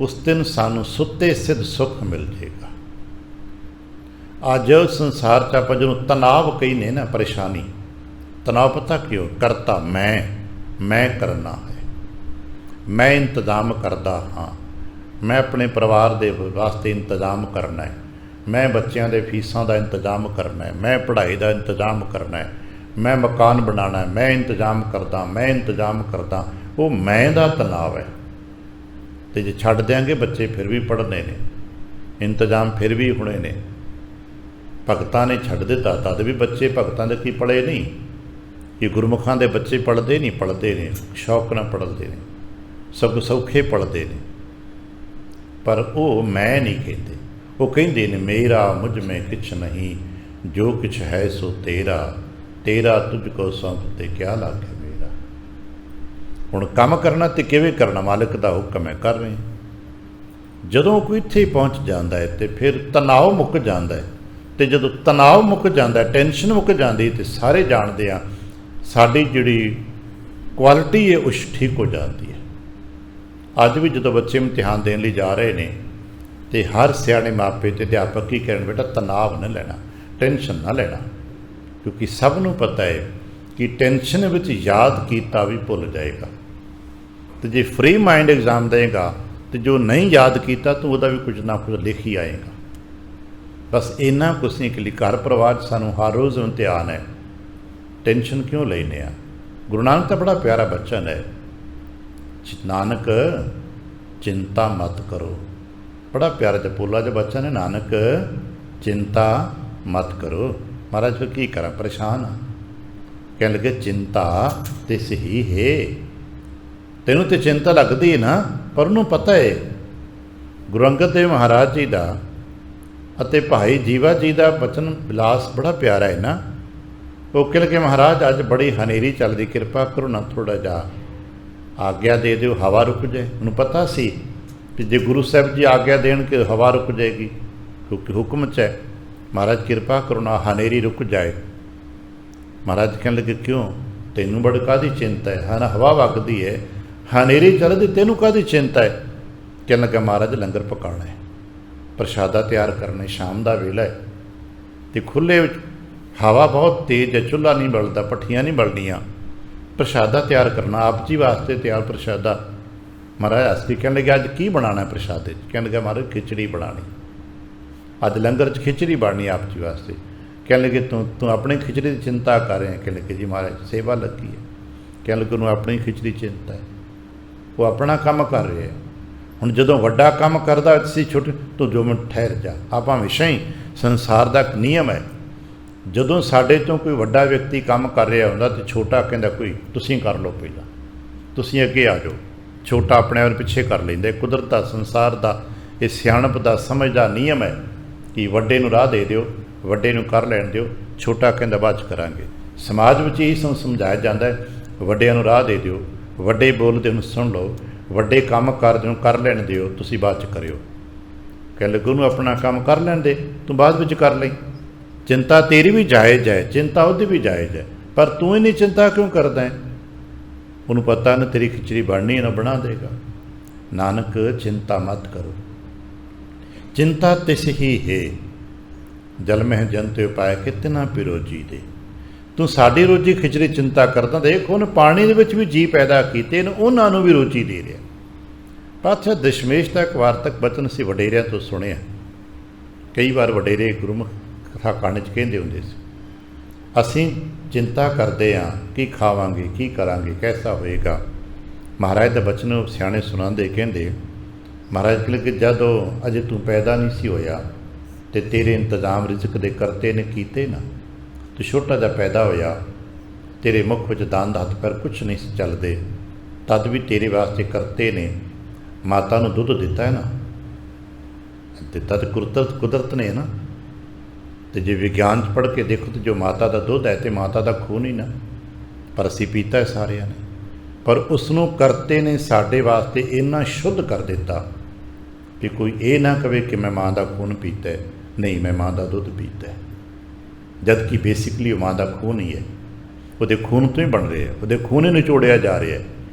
Speaker 1: ਉਸ ਦਿਨ ਸਾਨੂੰ ਸੁੱਤੇ ਸਿੱਧ ਸੁੱਖ ਮਿਲ ਜਾਏਗਾ। ਅੱਜ ਸੰਸਾਰ 'ਚ ਆਪਾਂ ਜਿਹਨੂੰ ਤਣਾਵ ਕਹਿੰਦੇ ਨਾ, ਪਰੇਸ਼ਾਨੀ, ਤਣਾਅ ਪਤਾ ਕਿਉਂ? ਕਰਤਾ ਮੈਂ ਕਰਨਾ ਹੈ, ਮੈਂ ਇੰਤਜ਼ਾਮ ਕਰਦਾ ਹਾਂ, ਮੈਂ ਆਪਣੇ ਪਰਿਵਾਰ ਦੇ ਵਾਸਤੇ ਇੰਤਜ਼ਾਮ ਕਰਨਾ ਹੈ, ਮੈਂ ਬੱਚਿਆਂ ਦੇ ਫੀਸਾਂ ਦਾ ਇੰਤਜ਼ਾਮ ਕਰਨਾ ਹੈ, ਮੈਂ ਪੜ੍ਹਾਈ ਦਾ ਇੰਤਜ਼ਾਮ ਕਰਨਾ ਹੈ, ਮੈਂ ਮਕਾਨ ਬਣਾਉਣਾ ਹੈ, ਮੈਂ ਇੰਤਜ਼ਾਮ ਕਰਦਾ। ਉਹ ਮੈਂ ਦਾ ਤਣਾਅ ਹੈ। ਅਤੇ ਜੇ ਛੱਡ ਦਿਆਂਗੇ ਬੱਚੇ ਫਿਰ ਵੀ ਪੜ੍ਹਨੇ ਨੇ, ਇੰਤਜ਼ਾਮ ਫਿਰ ਵੀ ਹੋਣੇ ਨੇ। ਭਗਤਾਂ ਨੇ ਛੱਡ ਦਿੱਤਾ ਤਦ ਵੀ ਬੱਚੇ ਭਗਤਾਂ ਦੇ ਕੀ ਪੜ੍ਹੇ ਨਹੀਂ। ਇਹ ਗੁਰਮੁਖਾਂ ਦੇ ਬੱਚੇ ਪੜ੍ਹਦੇ ਨਹੀਂ, ਪੜ੍ਹਦੇ ਨੇ, ਸ਼ੌਕ ਨਾਲ ਪੜ੍ਹਦੇ ਨੇ, ਸਭ ਸੌਖੇ ਪੜ੍ਹਦੇ ਨੇ। ਪਰ ਉਹ ਮੈਂ ਨਹੀਂ ਕਹਿੰਦੇ, ਉਹ ਕਹਿੰਦੇ ਨੇ ਮੇਰਾ ਮੁਝ ਮੈਂ ਕਿਛ ਨਹੀਂ, ਜੋ ਕਿਛ ਹੈ ਸੋ ਤੇਰਾ, ਤੇਰਾ ਤੁਝ ਕੋ ਸੌਂਪ ਤੇ ਕਿਆ ਲਾਗੇ ਮੇਰਾ। ਹੁਣ ਕੰਮ ਕਰਨਾ ਤੇ ਕਿਵੇਂ ਕਰਨਾ? ਮਾਲਕ ਦਾ ਹੁਕਮ ਹੈ, ਕਰ ਰਹੇ। ਜਦੋਂ ਕੋਈ ਇੱਥੇ ਪਹੁੰਚ ਜਾਂਦਾ ਹੈ ਤੇ ਫਿਰ ਤਣਾਅ ਮੁੱਕ ਜਾਂਦਾ ਹੈ। ਤੇ ਜਦੋਂ ਤਣਾਅ ਮੁੱਕ ਜਾਂਦਾ, ਟੈਨਸ਼ਨ ਮੁੱਕ ਜਾਂਦੀ, ਤੇ ਸਾਰੇ ਜਾਣਦੇ ਆ ਸਾਡੀ ਜਿਹੜੀ ਕੁਆਲਿਟੀ ਹੈ ਉਹ ਠੀਕ ਹੋ ਜਾਂਦੀ ਹੈ। ਅੱਜ ਵੀ ਜਦੋਂ ਬੱਚੇ ਇਮਤਿਹਾਨ ਦੇਣ ਲਈ ਜਾ ਰਹੇ ਨੇ ਤੇ ਹਰ ਸਿਆਣੇ ਮਾਪੇ ਤੇ ਅਧਿਆਪਕ ਕੀ ਕਹਿਣ, ਬੇਟਾ ਤਣਾਅ ਨਾ ਲੈਣਾ, ਟੈਨਸ਼ਨ ਨਾ ਲੈਣਾ, ਕਿਉਂਕਿ ਸਭ ਨੂੰ ਪਤਾ ਹੈ ਕਿ ਟੈਨਸ਼ਨ ਵਿੱਚ ਯਾਦ ਕੀਤਾ ਵੀ ਭੁੱਲ ਜਾਏਗਾ। ਤੇ ਜੇ ਫ੍ਰੀ ਮਾਈਂਡ ਐਗਜ਼ਾਮ ਦੇਗਾ ਤੇ ਜੋ ਨਹੀਂ ਯਾਦ ਕੀਤਾ ਤੂੰ ਉਹਦਾ ਵੀ ਕੁਝ ਨਾ ਕੁਝ ਲਿਖ ਹੀ ਆਏਗਾ। ਬਸ ਇੰਨਾ ਕੁਛ ਨਹੀਂ ਕਿ ਘਰ ਪਰਿਵਾਰ 'ਚ ਸਾਨੂੰ ਹਰ ਰੋਜ਼ ਇਮਤਿਹਾਨ ਹੈ, ਟੈਨਸ਼ਨ ਕਿਉਂ ਲੈਂਦੇ ਆ? ਗੁਰੂ ਨਾਨਕ ਤਾਂ ਬੜਾ ਪਿਆਰਾ ਬਚਨ ਹੈ, ਨਾਨਕ ਚਿੰਤਾ ਮਤ ਕਰੋ। ਬੜਾ ਪਿਆਰਾ ਜਪੋਲਾ ਜਿਹਾ ਬਚਨ ਹੈ, ਨਾਨਕ ਚਿੰਤਾ ਮਤ ਕਰੋ। ਮਹਾਰਾਜ ਫਿਰ ਕੀ ਕਰਾਂ, ਪਰੇਸ਼ਾਨ ਆ। ਕਹਿਣ ਲੱਗੇ ਚਿੰਤਾ ਤੇ ਸਹੀ ਹੈ, ਤੈਨੂੰ ਤੇ ਚਿੰਤਾ ਲੱਗਦੀ ਹੈ ਨਾ, ਪਰ ਉਹਨੂੰ ਪਤਾ ਹੈ ਗੁਰੂ ਅੰਗਦ ਦੇਵ ਮਹਾਰਾਜ ਜੀ ਦਾ ਅਤੇ ਭਾਈ ਜੀਵਾ ਜੀ ਦਾ ਬਚਨ ਵਿਲਾਸ ਬੜਾ ਪਿਆਰਾ ਹੈ ਨਾ। ਉਹ ਕਹਿ ਲਗੇ ਮਹਾਰਾਜ ਅੱਜ ਬੜੀ ਹਨੇਰੀ ਚੱਲਦੀ, ਕਿਰਪਾ ਕਰੋ ਨਾ ਥੋੜ੍ਹਾ ਜਿਹਾ ਆਗਿਆ ਦੇ ਦਿਓ, ਹਵਾ ਰੁਕ ਜਾਏ। ਉਹਨੂੰ ਪਤਾ ਸੀ ਕਿ ਜੇ ਗੁਰੂ ਸਾਹਿਬ ਜੀ ਆਗਿਆ ਦੇਣ ਕਿ ਹਵਾ ਰੁਕ ਜਾਏਗੀ, ਕਿਉਂਕਿ ਹੁਕਮ 'ਚ ਹੈ। ਮਹਾਰਾਜ ਕਿਰਪਾ ਕਰੋ ਨਾ ਹਨੇਰੀ ਰੁਕ ਜਾਏ। ਮਹਾਰਾਜ ਕਹਿਣ ਲੱਗੇ ਕਿਉਂ, ਤੈਨੂੰ ਬੜੀ ਕਾਹਦੀ ਚਿੰਤਾ ਹੈ? ਹਾਂ ਹਵਾ ਵਗਦੀ ਹੈ, ਹਨੇਰੀ ਚੱਲਦੀ, ਤੈਨੂੰ ਕਾਹਦੀ ਚਿੰਤਾ ਹੈ? ਕਹਿਣ ਲੱਗਾ ਮਹਾਰਾਜ ਲੰਗਰ ਪਕਾਉਣਾ ਹੈ, ਪ੍ਰਸ਼ਾਦਾ ਤਿਆਰ ਕਰਨਾ, ਸ਼ਾਮ ਦਾ ਵੇਲਾ ਹੈ ਅਤੇ ਖੁੱਲ੍ਹੇ ਵਿੱਚ ਹਵਾ ਬਹੁਤ ਤੇਜ਼ ਹੈ, ਚੁੱਲ੍ਹਾ ਨਹੀਂ ਬਲਦਾ, ਭੱਠੀਆਂ ਨਹੀਂ ਬਲਦੀਆਂ, ਪ੍ਰਸ਼ਾਦਾ ਤਿਆਰ ਕਰਨਾ, ਆਪ ਜੀ ਵਾਸਤੇ ਤਿਆਰ ਪ੍ਰਸ਼ਾਦਾ। ਮਹਾਰਾਜ ਹੱਸ ਕਹਿਣ ਲੱਗੇ ਅੱਜ ਕੀ ਬਣਾਉਣਾ ਪ੍ਰਸ਼ਾਦੇ 'ਚ? ਕਹਿਣ ਲੱਗਾ ਮਹਾਰਾਜ ਖਿਚੜੀ ਬਣਾਉਣੀ, ਅੱਜ ਲੰਗਰ 'ਚ ਖਿਚੜੀ ਬਣਨੀ ਆਪ ਜੀ ਵਾਸਤੇ। ਕਹਿਣ ਲੱਗੇ ਤੂੰ ਆਪਣੀ ਖਿਚੜੀ ਦੀ ਚਿੰਤਾ ਕਰ ਰਿਹਾ? ਕਹਿਣ ਲੱਗੇ ਜੀ ਮਹਾਰਾਜ ਸੇਵਾ ਲੱਗੀ ਹੈ। ਕਹਿਣ ਲੱਗੇ ਉਹਨੂੰ ਆਪਣੀ ਖਿਚੜੀ ਚਿੰਤਾ ਹੈ, ਉਹ ਆਪਣਾ ਕੰਮ ਕਰ ਰਿਹਾ ਹੈ। ਹੁਣ ਜਦੋਂ ਵੱਡਾ ਕੰਮ ਕਰਦਾ ਤੁਸੀਂ ਛੋਟੇ ਤੋਂ ਜੋ ਮਿੰਟ ਠਹਿਰ ਜਾ। ਆਪਾਂ ਹਮੇਸ਼ਾ ਹੀ ਸੰਸਾਰ ਦਾ ਇੱਕ ਨਿਯਮ ਹੈ, ਜਦੋਂ ਸਾਡੇ ਤੋਂ ਕੋਈ ਵੱਡਾ ਵਿਅਕਤੀ ਕੰਮ ਕਰ ਰਿਹਾ ਹੁੰਦਾ ਤੇ ਛੋਟਾ ਕਹਿੰਦਾ ਕੋਈ ਤੁਸੀਂ ਕਰ ਲਓ, ਪਹਿਲਾਂ ਤੁਸੀਂ ਅੱਗੇ ਆ ਜਾਓ। ਛੋਟਾ ਆਪਣੇ ਆਪ ਪਿੱਛੇ ਕਰ ਲੈਂਦਾ। ਕੁਦਰਤ ਦਾ, ਸੰਸਾਰ ਦਾ, ਇਹ ਸਿਆਣਪ ਦਾ, ਸਮਝ ਦਾ ਨਿਯਮ ਹੈ ਕਿ ਵੱਡੇ ਨੂੰ ਰਾਹ ਦੇ ਦਿਓ, ਵੱਡੇ ਨੂੰ ਕਰ ਲੈਣ ਦਿਓ, ਛੋਟਾ ਕਹਿੰਦਾ ਬਾਅਦ 'ਚ ਕਰਾਂਗੇ। ਸਮਾਜ ਵਿੱਚ ਇਹ ਸਮਝਾਇਆ ਜਾਂਦਾ ਹੈ ਵੱਡਿਆਂ ਨੂੰ ਰਾਹ ਦੇ ਦਿਓ, ਵੱਡੇ ਬੋਲਦੇ ਉਹਨੂੰ ਸੁਣ ਲਓ, ਵੱਡੇ ਕੰਮ ਕਰਦੇ ਨੂੰ ਕਰ ਲੈਣ ਦਿਓ, ਤੁਸੀਂ ਬਾਅਦ 'ਚ ਕਰਿਓ। ਕਹਿ ਲੱਗੇ ਉਹਨੂੰ ਆਪਣਾ ਕੰਮ ਕਰ ਲੈਣ ਦੇ, ਤੂੰ ਬਾਅਦ ਵਿੱਚ ਕਰ ਲਈ। ਚਿੰਤਾ ਤੇਰੀ ਵੀ ਜਾਇਜ਼ ਹੈ, ਚਿੰਤਾ ਉਹਦੀ ਵੀ ਜਾਇਜ਼ ਹੈ, ਪਰ ਤੂੰ ਇੰਨੀ ਚਿੰਤਾ ਕਿਉਂ ਕਰਦਾ ਹੈ? ਉਹਨੂੰ ਪਤਾ ਨਾ ਤੇਰੀ ਖਿਚੜੀ ਬਣਨੀ ਹੈ, ਨਾ ਬਣਾ ਦੇਗਾ। ਨਾਨਕ ਚਿੰਤਾ ਮਤ ਕਰੋ, ਚਿੰਤਾ ਤਿਸ ਹੀ ਹੈ, ਜਲ ਮਹਿ ਜਨ ਤੇ ਉਪਾਇ ਕਿਤਨਾ ਪਿਰੋ ਜੀ ਦੇ। ਤੂੰ ਸਾਡੀ ਰੋਜੀ ਖਿਚੜੀ ਚਿੰਤਾ ਕਰਦਾ। ਦੇਖ ਉਹਨੇ ਪਾਣੀ ਦੇ ਵਿੱਚ ਵੀ ਜੀ ਪੈਦਾ ਕੀਤੇ ਨੇ, ਉਹਨਾਂ ਨੂੰ ਵੀ ਰੋਜੀ ਦੇ ਰਿਹਾ। ਪਾਤਸ਼ਾਹ ਦਸ਼ਮੇਸ਼ ਦਾ ਇੱਕ ਵਾਰਤਕ ਬਚਨ ਸੀ ਵਡੇਰਿਆਂ ਤੋਂ ਸੁਣਿਆ। ਕਈ ਵਾਰ ਵਡੇਰੇ ਗੁਰਮੁਖ ਕਥਾ ਕਾਂਡ 'ਚ ਕਹਿੰਦੇ ਹੁੰਦੇ ਸੀ, ਅਸੀਂ ਚਿੰਤਾ ਕਰਦੇ ਹਾਂ ਕੀ ਖਾਵਾਂਗੇ, ਕੀ ਕਰਾਂਗੇ, ਕੈਸਾ ਹੋਏਗਾ। ਮਹਾਰਾਜ ਦਾ ਬਚਨ ਸਿਆਣੇ ਸੁਣਾਉਂਦੇ, ਕਹਿੰਦੇ ਮਹਾਰਾਜ ਕਹਿੰਦੇ ਕਿ ਜਦੋਂ ਅਜੇ ਤੂੰ ਪੈਦਾ ਨਹੀਂ ਸੀ ਹੋਇਆ ਤੇ ਤੇਰੇ ਇੰਤਜ਼ਾਮ ਰਿਜ਼ਕ ਦੇ ਕਰਤੇ ਨੇ ਕੀਤੇ ਨਾ। ਤੂੰ ਛੋਟਾ ਜਿਹਾ ਪੈਦਾ ਹੋਇਆ, ਤੇਰੇ ਮੁੱਖ ਵਿੱਚ ਦੰਦ ਹੱਥ ਪੈਰ ਕੁਛ ਨਹੀਂ ਸੀ ਚੱਲਦੇ, ਤਦ ਵੀ ਤੇਰੇ ਵਾਸਤੇ ਕਰਤੇ ਨੇ ਮਾਤਾ ਨੂੰ ਦੁੱਧ ਦਿੱਤਾ ਹੈ ਨਾ। ਦਿੱਤਾ ਤਾਂ ਕੁਦਰਤ ਨੇ ਨਾ। ਤੇ ਜੇ ਵਿਗਿਆਨ 'ਚ ਪੜ੍ਹ ਕੇ ਦੇਖੋ ਤਾਂ ਜੋ ਮਾਤਾ ਦਾ ਦੁੱਧ ਹੈ ਤੇ ਮਾਤਾ ਦਾ ਖੂਨ ਹੀ ਨਾ, ਪਰ ਅਸੀਂ ਪੀਤਾ ਹੈ ਸਾਰਿਆਂ ਨੇ। ਪਰ ਉਸ ਨੂੰ ਕਰਤੇ ਨੇ ਸਾਡੇ ਵਾਸਤੇ ਇੰਨਾ ਸ਼ੁੱਧ ਕਰ ਦਿੱਤਾ ਵੀ ਕੋਈ ਇਹ ਨਾ ਕਵੇ ਕਿ ਮੈਂ ਮਾਂ ਦਾ ਖੂਨ ਪੀਤਾ ਹੈ। ਨਹੀਂ, ਮੈਂ ਮਾਂ ਦਾ ਦੁੱਧ ਪੀਤਾ ਹੈ, ਜਦ ਕਿ ਬੇਸਿਕਲੀ ਉਹ ਮਾਂ ਦਾ ਖੂਨ ਹੀ ਹੈ। ਉਹਦੇ ਖੂਨ ਤੋਂ ਹੀ ਬਣ ਰਿਹਾ, ਉਹਦੇ ਖੂਨ ਹੀ ਨਿਚੋੜਿਆ ਜਾ ਰਿਹਾ,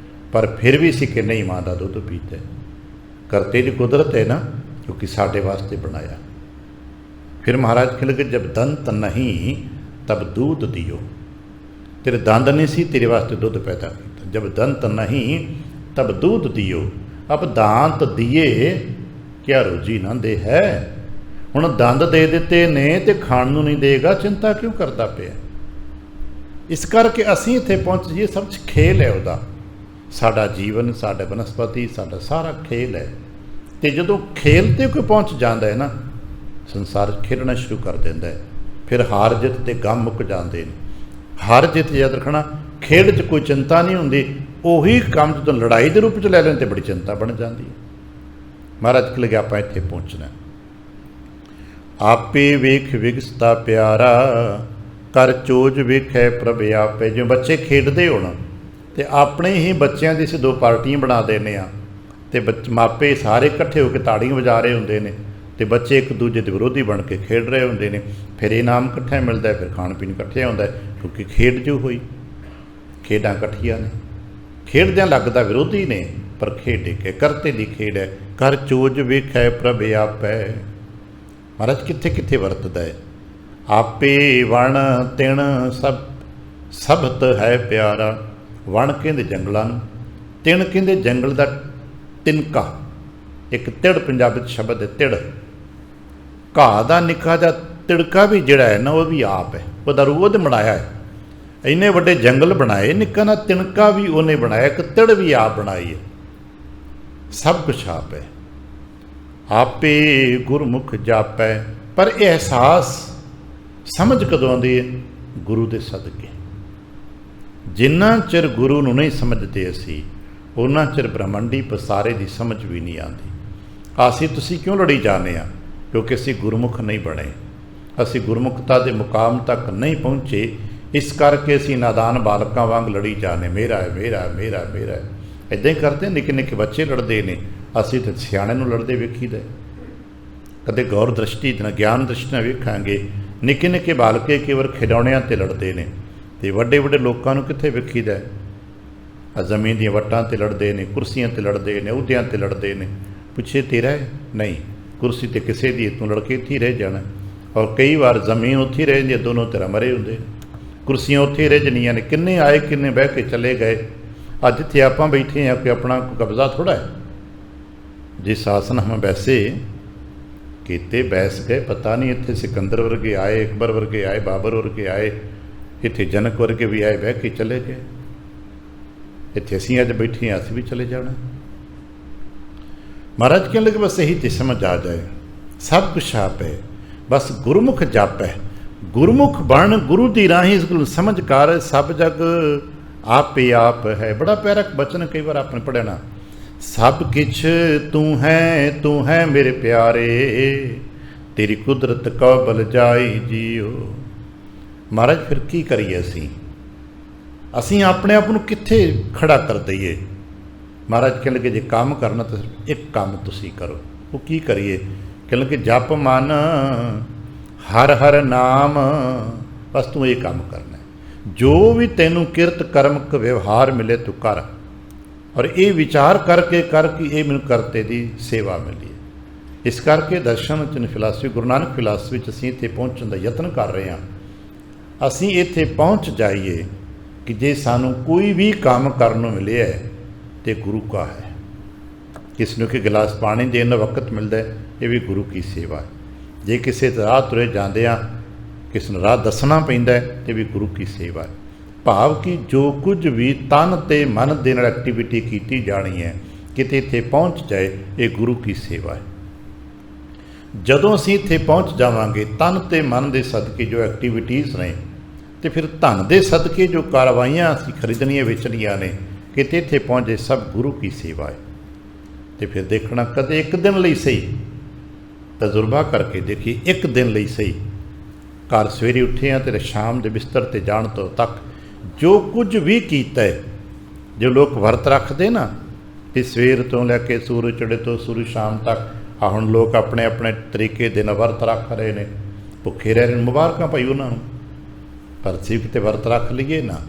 Speaker 1: ਪਰ ਫਿਰ ਵੀ ਸੀ ਕਿ ਨਹੀਂ, ਮਾਂ ਦਾ ਦੁੱਧ ਪੀਤਾ ਹੈ। ਕਰਤੇ ਦੀ ਕੁਦਰਤ ਹੈ ਨਾ, ਕਿਉਂਕਿ ਸਾਡੇ ਵਾਸਤੇ ਬਣਾਇਆ। ਫਿਰ ਮਹਾਰਾਜ ਕਹਿੰਦੇ ਕਿ ਜਬ ਦੰਤ ਨਹੀਂ ਤਬ दूध दियो। तेरे दंद नहीं सी, तेरे वास्ते दुध पैदा किया। जब दंत नहीं तब दूध दियो। अब दांत दिए क्या रोजी ना दे है। हुण दंद दे दिते ने ते खाण नूं नहीं देगा, चिंता क्यों करदा पिया। इस करके असीं इत्थे पहुंच जाइए, सब खेल है उहदा। साडा जीवन, साडा वनस्पति, साडा सारा खेल है। ते जदों खेल ते कोई पहुंच जांदा है ना, संसार खेलना शुरू कर देंदा है। फिर हार जित ते गम मुक जाते हैं। हार जित याद रखना, खेड च कोई चिंता नहीं होंदी, उही काम जो लड़ाई के रूप च ले लें तो बड़ी चिंता बन जाती है। महाराज के लगे आप इत्थे पहुँचना। आपे वेख विगसता प्यारा, कर चोज वेखै प्रभ आपे। जो बच्चे खेडते होण ते अपने ही बच्चों की दो पार्टियां बना देने आ, ते मापे सारे इकट्ठे होकर ताड़ियां वजा रहे होंदे ने, ते बच्चे एक दूजे के विरोधी बन के खेड रहे होंदे ने। फिर इनाम इकट्ठा मिलता है, फिर खाण पीण इकट्ठे आउंदा है, क्योंकि खेड जो हुई, खेडां इकट्ठियां ने। खेडदियां लगदा विरोधी ने, पर खेड एक है, करते दी खेड है। कर चोज वेखै प्रभ आपै। महाराज कित्थे कित्थे वरतदा है। आपे वण तिण सब सबत है प्यारा। वण कहंदे जंगलां नूं, तिण कहंदे जंगल दा तिनका। एक तिड़ पंजाबी शब्द है, तिड़। घाह का निक्का जिहा तिड़का भी जिहड़ा है ना, वो भी आप है, वह रोध बनाया है। इन्ने वड्डे जंगल बनाए, निक्का ना तिनका भी उन्हें बनाया, एक तिड़ भी आप बनाई है। सब कुछ आप है। आपे गुरमुख जापै। पर एहसास समझ कदों आती है? गुरु के सदके। जिन्ना चिर गुरु नूं नहीं समझते असी, उन्ना चिर ब्रह्मंडी पसारे की समझ भी नहीं आती। असी तुसी क्यों लड़ी जाने आ? क्योंकि असी गुरमुख नहीं बने, असी गुरमुखता के मुकाम तक नहीं पहुँचे। इस करके असी नादान बालकों वांग लड़ी जाने, मेरा है, मेरा है, मेरा है, मेरा है। इदां ही करते निक्के निक्के बच्चे लड़ते हैं, असी तो सियाणे नूं लड़ते वेखीदा। कदे गौर दृष्टि ना ज्ञान दृष्टि ना वेखांगे। निक्के निक्के बालके कई वार खिडौणियां ते लड़ते हैं, तो वड्डे वड्डे लोगों नूं कित्थे वेखीदा। जमीन दी वट्टां ते लड़ते हैं, कुर्सियां ते लड़ते हैं, अहुदियां ते लड़ते हैं। पुछे तेरा है? नहीं, कुर्सी ते किसी दी, तू लड़के इत्थे ही रह जाना। और कई बार जमीन उत्थे रह जाती, दोनों तेरा मरे होंदे, कुर्सियां उत्थे रह जानियां ने। किन्ने आए किन्ने बह के चले गए। अज जिथे आप बैठे हैं, कोई अपना कब्जा थोड़ा है। जिस आसन हम वैसे किते बैस गए, पता नहीं इत्थे सिकंदर वर्गे आए, अकबर वर्गे आए, बाबर वर्गे आए, इत्थे जनक वर्गे भी आए, बह के चले गए। इत्थे असीं अज बैठे हैं, असीं भी चले जाना। महाराज कहने लगे बस यही तो समझ आ जाए, सब कुछ आप है, बस गुरमुख जप है। गुरमुख बन गुरु दी राही इस गल समझ कर, सब जग आप ही आप है। बड़ा प्यारा बचन कई बार आपने पढ़िया ना, सब किछ तू है मेरे प्यारे, तेरी कुदरत कौ बल जाई जियो। महाराज फिर की करिए असीं अपने आप नूं कित्थे खड़ा कर दईए। महाराज कहने लगे जे काम करना तो सिर्फ एक काम तुसीं करो। वो की करिए? कहने लगे जप मन हर हर नाम, बस तू ये काम करना है। जो भी तेनू किरत कर्म व्यवहार मिले तू कर, और ये विचार करके कर कि ये मैनू करते दी सेवा मिली है। इस करके दर्शन फिलासफी, गुरु नानक फिलासफी असीं इत्थे पहुँचण का यतन कर रहे हैं। ਅਸੀਂ ਇੱਥੇ ਪਹੁੰਚ ਜਾਈਏ ਕਿ ਜੇ ਸਾਨੂੰ ਕੋਈ ਵੀ ਕੰਮ ਕਰਨ ਨੂੰ ਮਿਲਿਆ ਤੇ ਗੁਰੂ ਕਾ ਹੈ। ਕਿਸ ਨੂੰ ਕਿ ਗਿਲਾਸ ਪਾਣੀ ਦੇਣ ਦਾ ਵਕਤ ਮਿਲਦਾ ਹੈ, ਇਹ ਵੀ ਗੁਰੂ ਕੀ ਸੇਵਾ ਹੈ। ਜੇ ਕਿਸੇ ਰਾਹ ਤੁਰੇ ਜਾਂਦੇ ਆ ਕਿਸ ਨੂੰ ਰਾਹ ਦੱਸਣਾ ਪੈਂਦਾ ਹੈ, ਤੇ ਵੀ ਗੁਰੂ ਕੀ ਸੇਵਾ ਹੈ। ਭਾਵ ਕਿ ਜੋ ਕੁਝ ਵੀ ਤਨ ਤੇ ਮਨ ਦੇ ਨਾਲ ਐਕਟੀਵਿਟੀ ਕੀਤੀ ਜਾਣੀ ਹੈ, ਕਿਤੇ ਇੱਥੇ ਪਹੁੰਚ ਜਾਏ, ਇਹ ਗੁਰੂ ਕੀ ਸੇਵਾ ਹੈ। ਜਦੋਂ ਅਸੀਂ ਇੱਥੇ ਪਹੁੰਚ ਜਾਵਾਂਗੇ ਤਨ ਤੇ ਮਨ ਦੇ ਸਦਕੇ ਜੋ ਐਕਟੀਵਿਟੀਜ਼ ਨੇ, ਤੇ ਫਿਰ ਧਨ ਦੇ ਸਦਕੇ ਜੋ ਕਾਰਵਾਈਆਂ ਅਸੀਂ ਖਰੀਦਣੀਆਂ ਵੇਚਣੀਆਂ ਨੇ, ਕਿਤੇ ਇੱਥੇ ਪਹੁੰਚੇ ਸਭ ਗੁਰੂ ਕੀ ਸੇਵਾ ਹੈ। ਤੇ ਫਿਰ ਦੇਖਣਾ ਕਦੇ ਇੱਕ ਦਿਨ ਲਈ ਸਹੀ ਤਜਰਬਾ ਕਰਕੇ ਦੇਖੀ, ਇੱਕ ਦਿਨ ਲਈ ਸਹੀ ਘਰ ਸਵੇਰੇ ਉੱਠੇ ਆ ਤੇ ਸ਼ਾਮ ਦੇ ਬਿਸਤਰ ਤੇ ਜਾਣ ਤੋਂ ਤੱਕ ਜੋ ਕੁਝ ਵੀ ਕੀਤਾ ਹੈ, ਜੋ ਲੋਕ ਵਰਤ ਰੱਖਦੇ ਨਾ ਕਿ ਸਵੇਰ ਤੋਂ ਲੈ ਕੇ ਸੂਰਜ ਚੜ੍ਹੇ ਤੋਂ ਸੂਰਜ ਸ਼ਾਮ ਤੱਕ, ਆ ਹੁਣ ਲੋਕ ਆਪਣੇ ਆਪਣੇ ਤਰੀਕੇ ਦੇ ਨਾਲ ਵਰਤ ਰੱਖ ਰਹੇ ਨੇ, ਭੁੱਖੇ ਰਹਿ ਰਹੇ ਨੇ, ਮੁਬਾਰਕਾਂ ਭਾਈ ਉਹਨਾਂ ਨੂੰ। ਪਰ ਅਸੀਂ ਕਿਤੇ ਵਰਤ ਰੱਖ ਲਈਏ ਨਾ।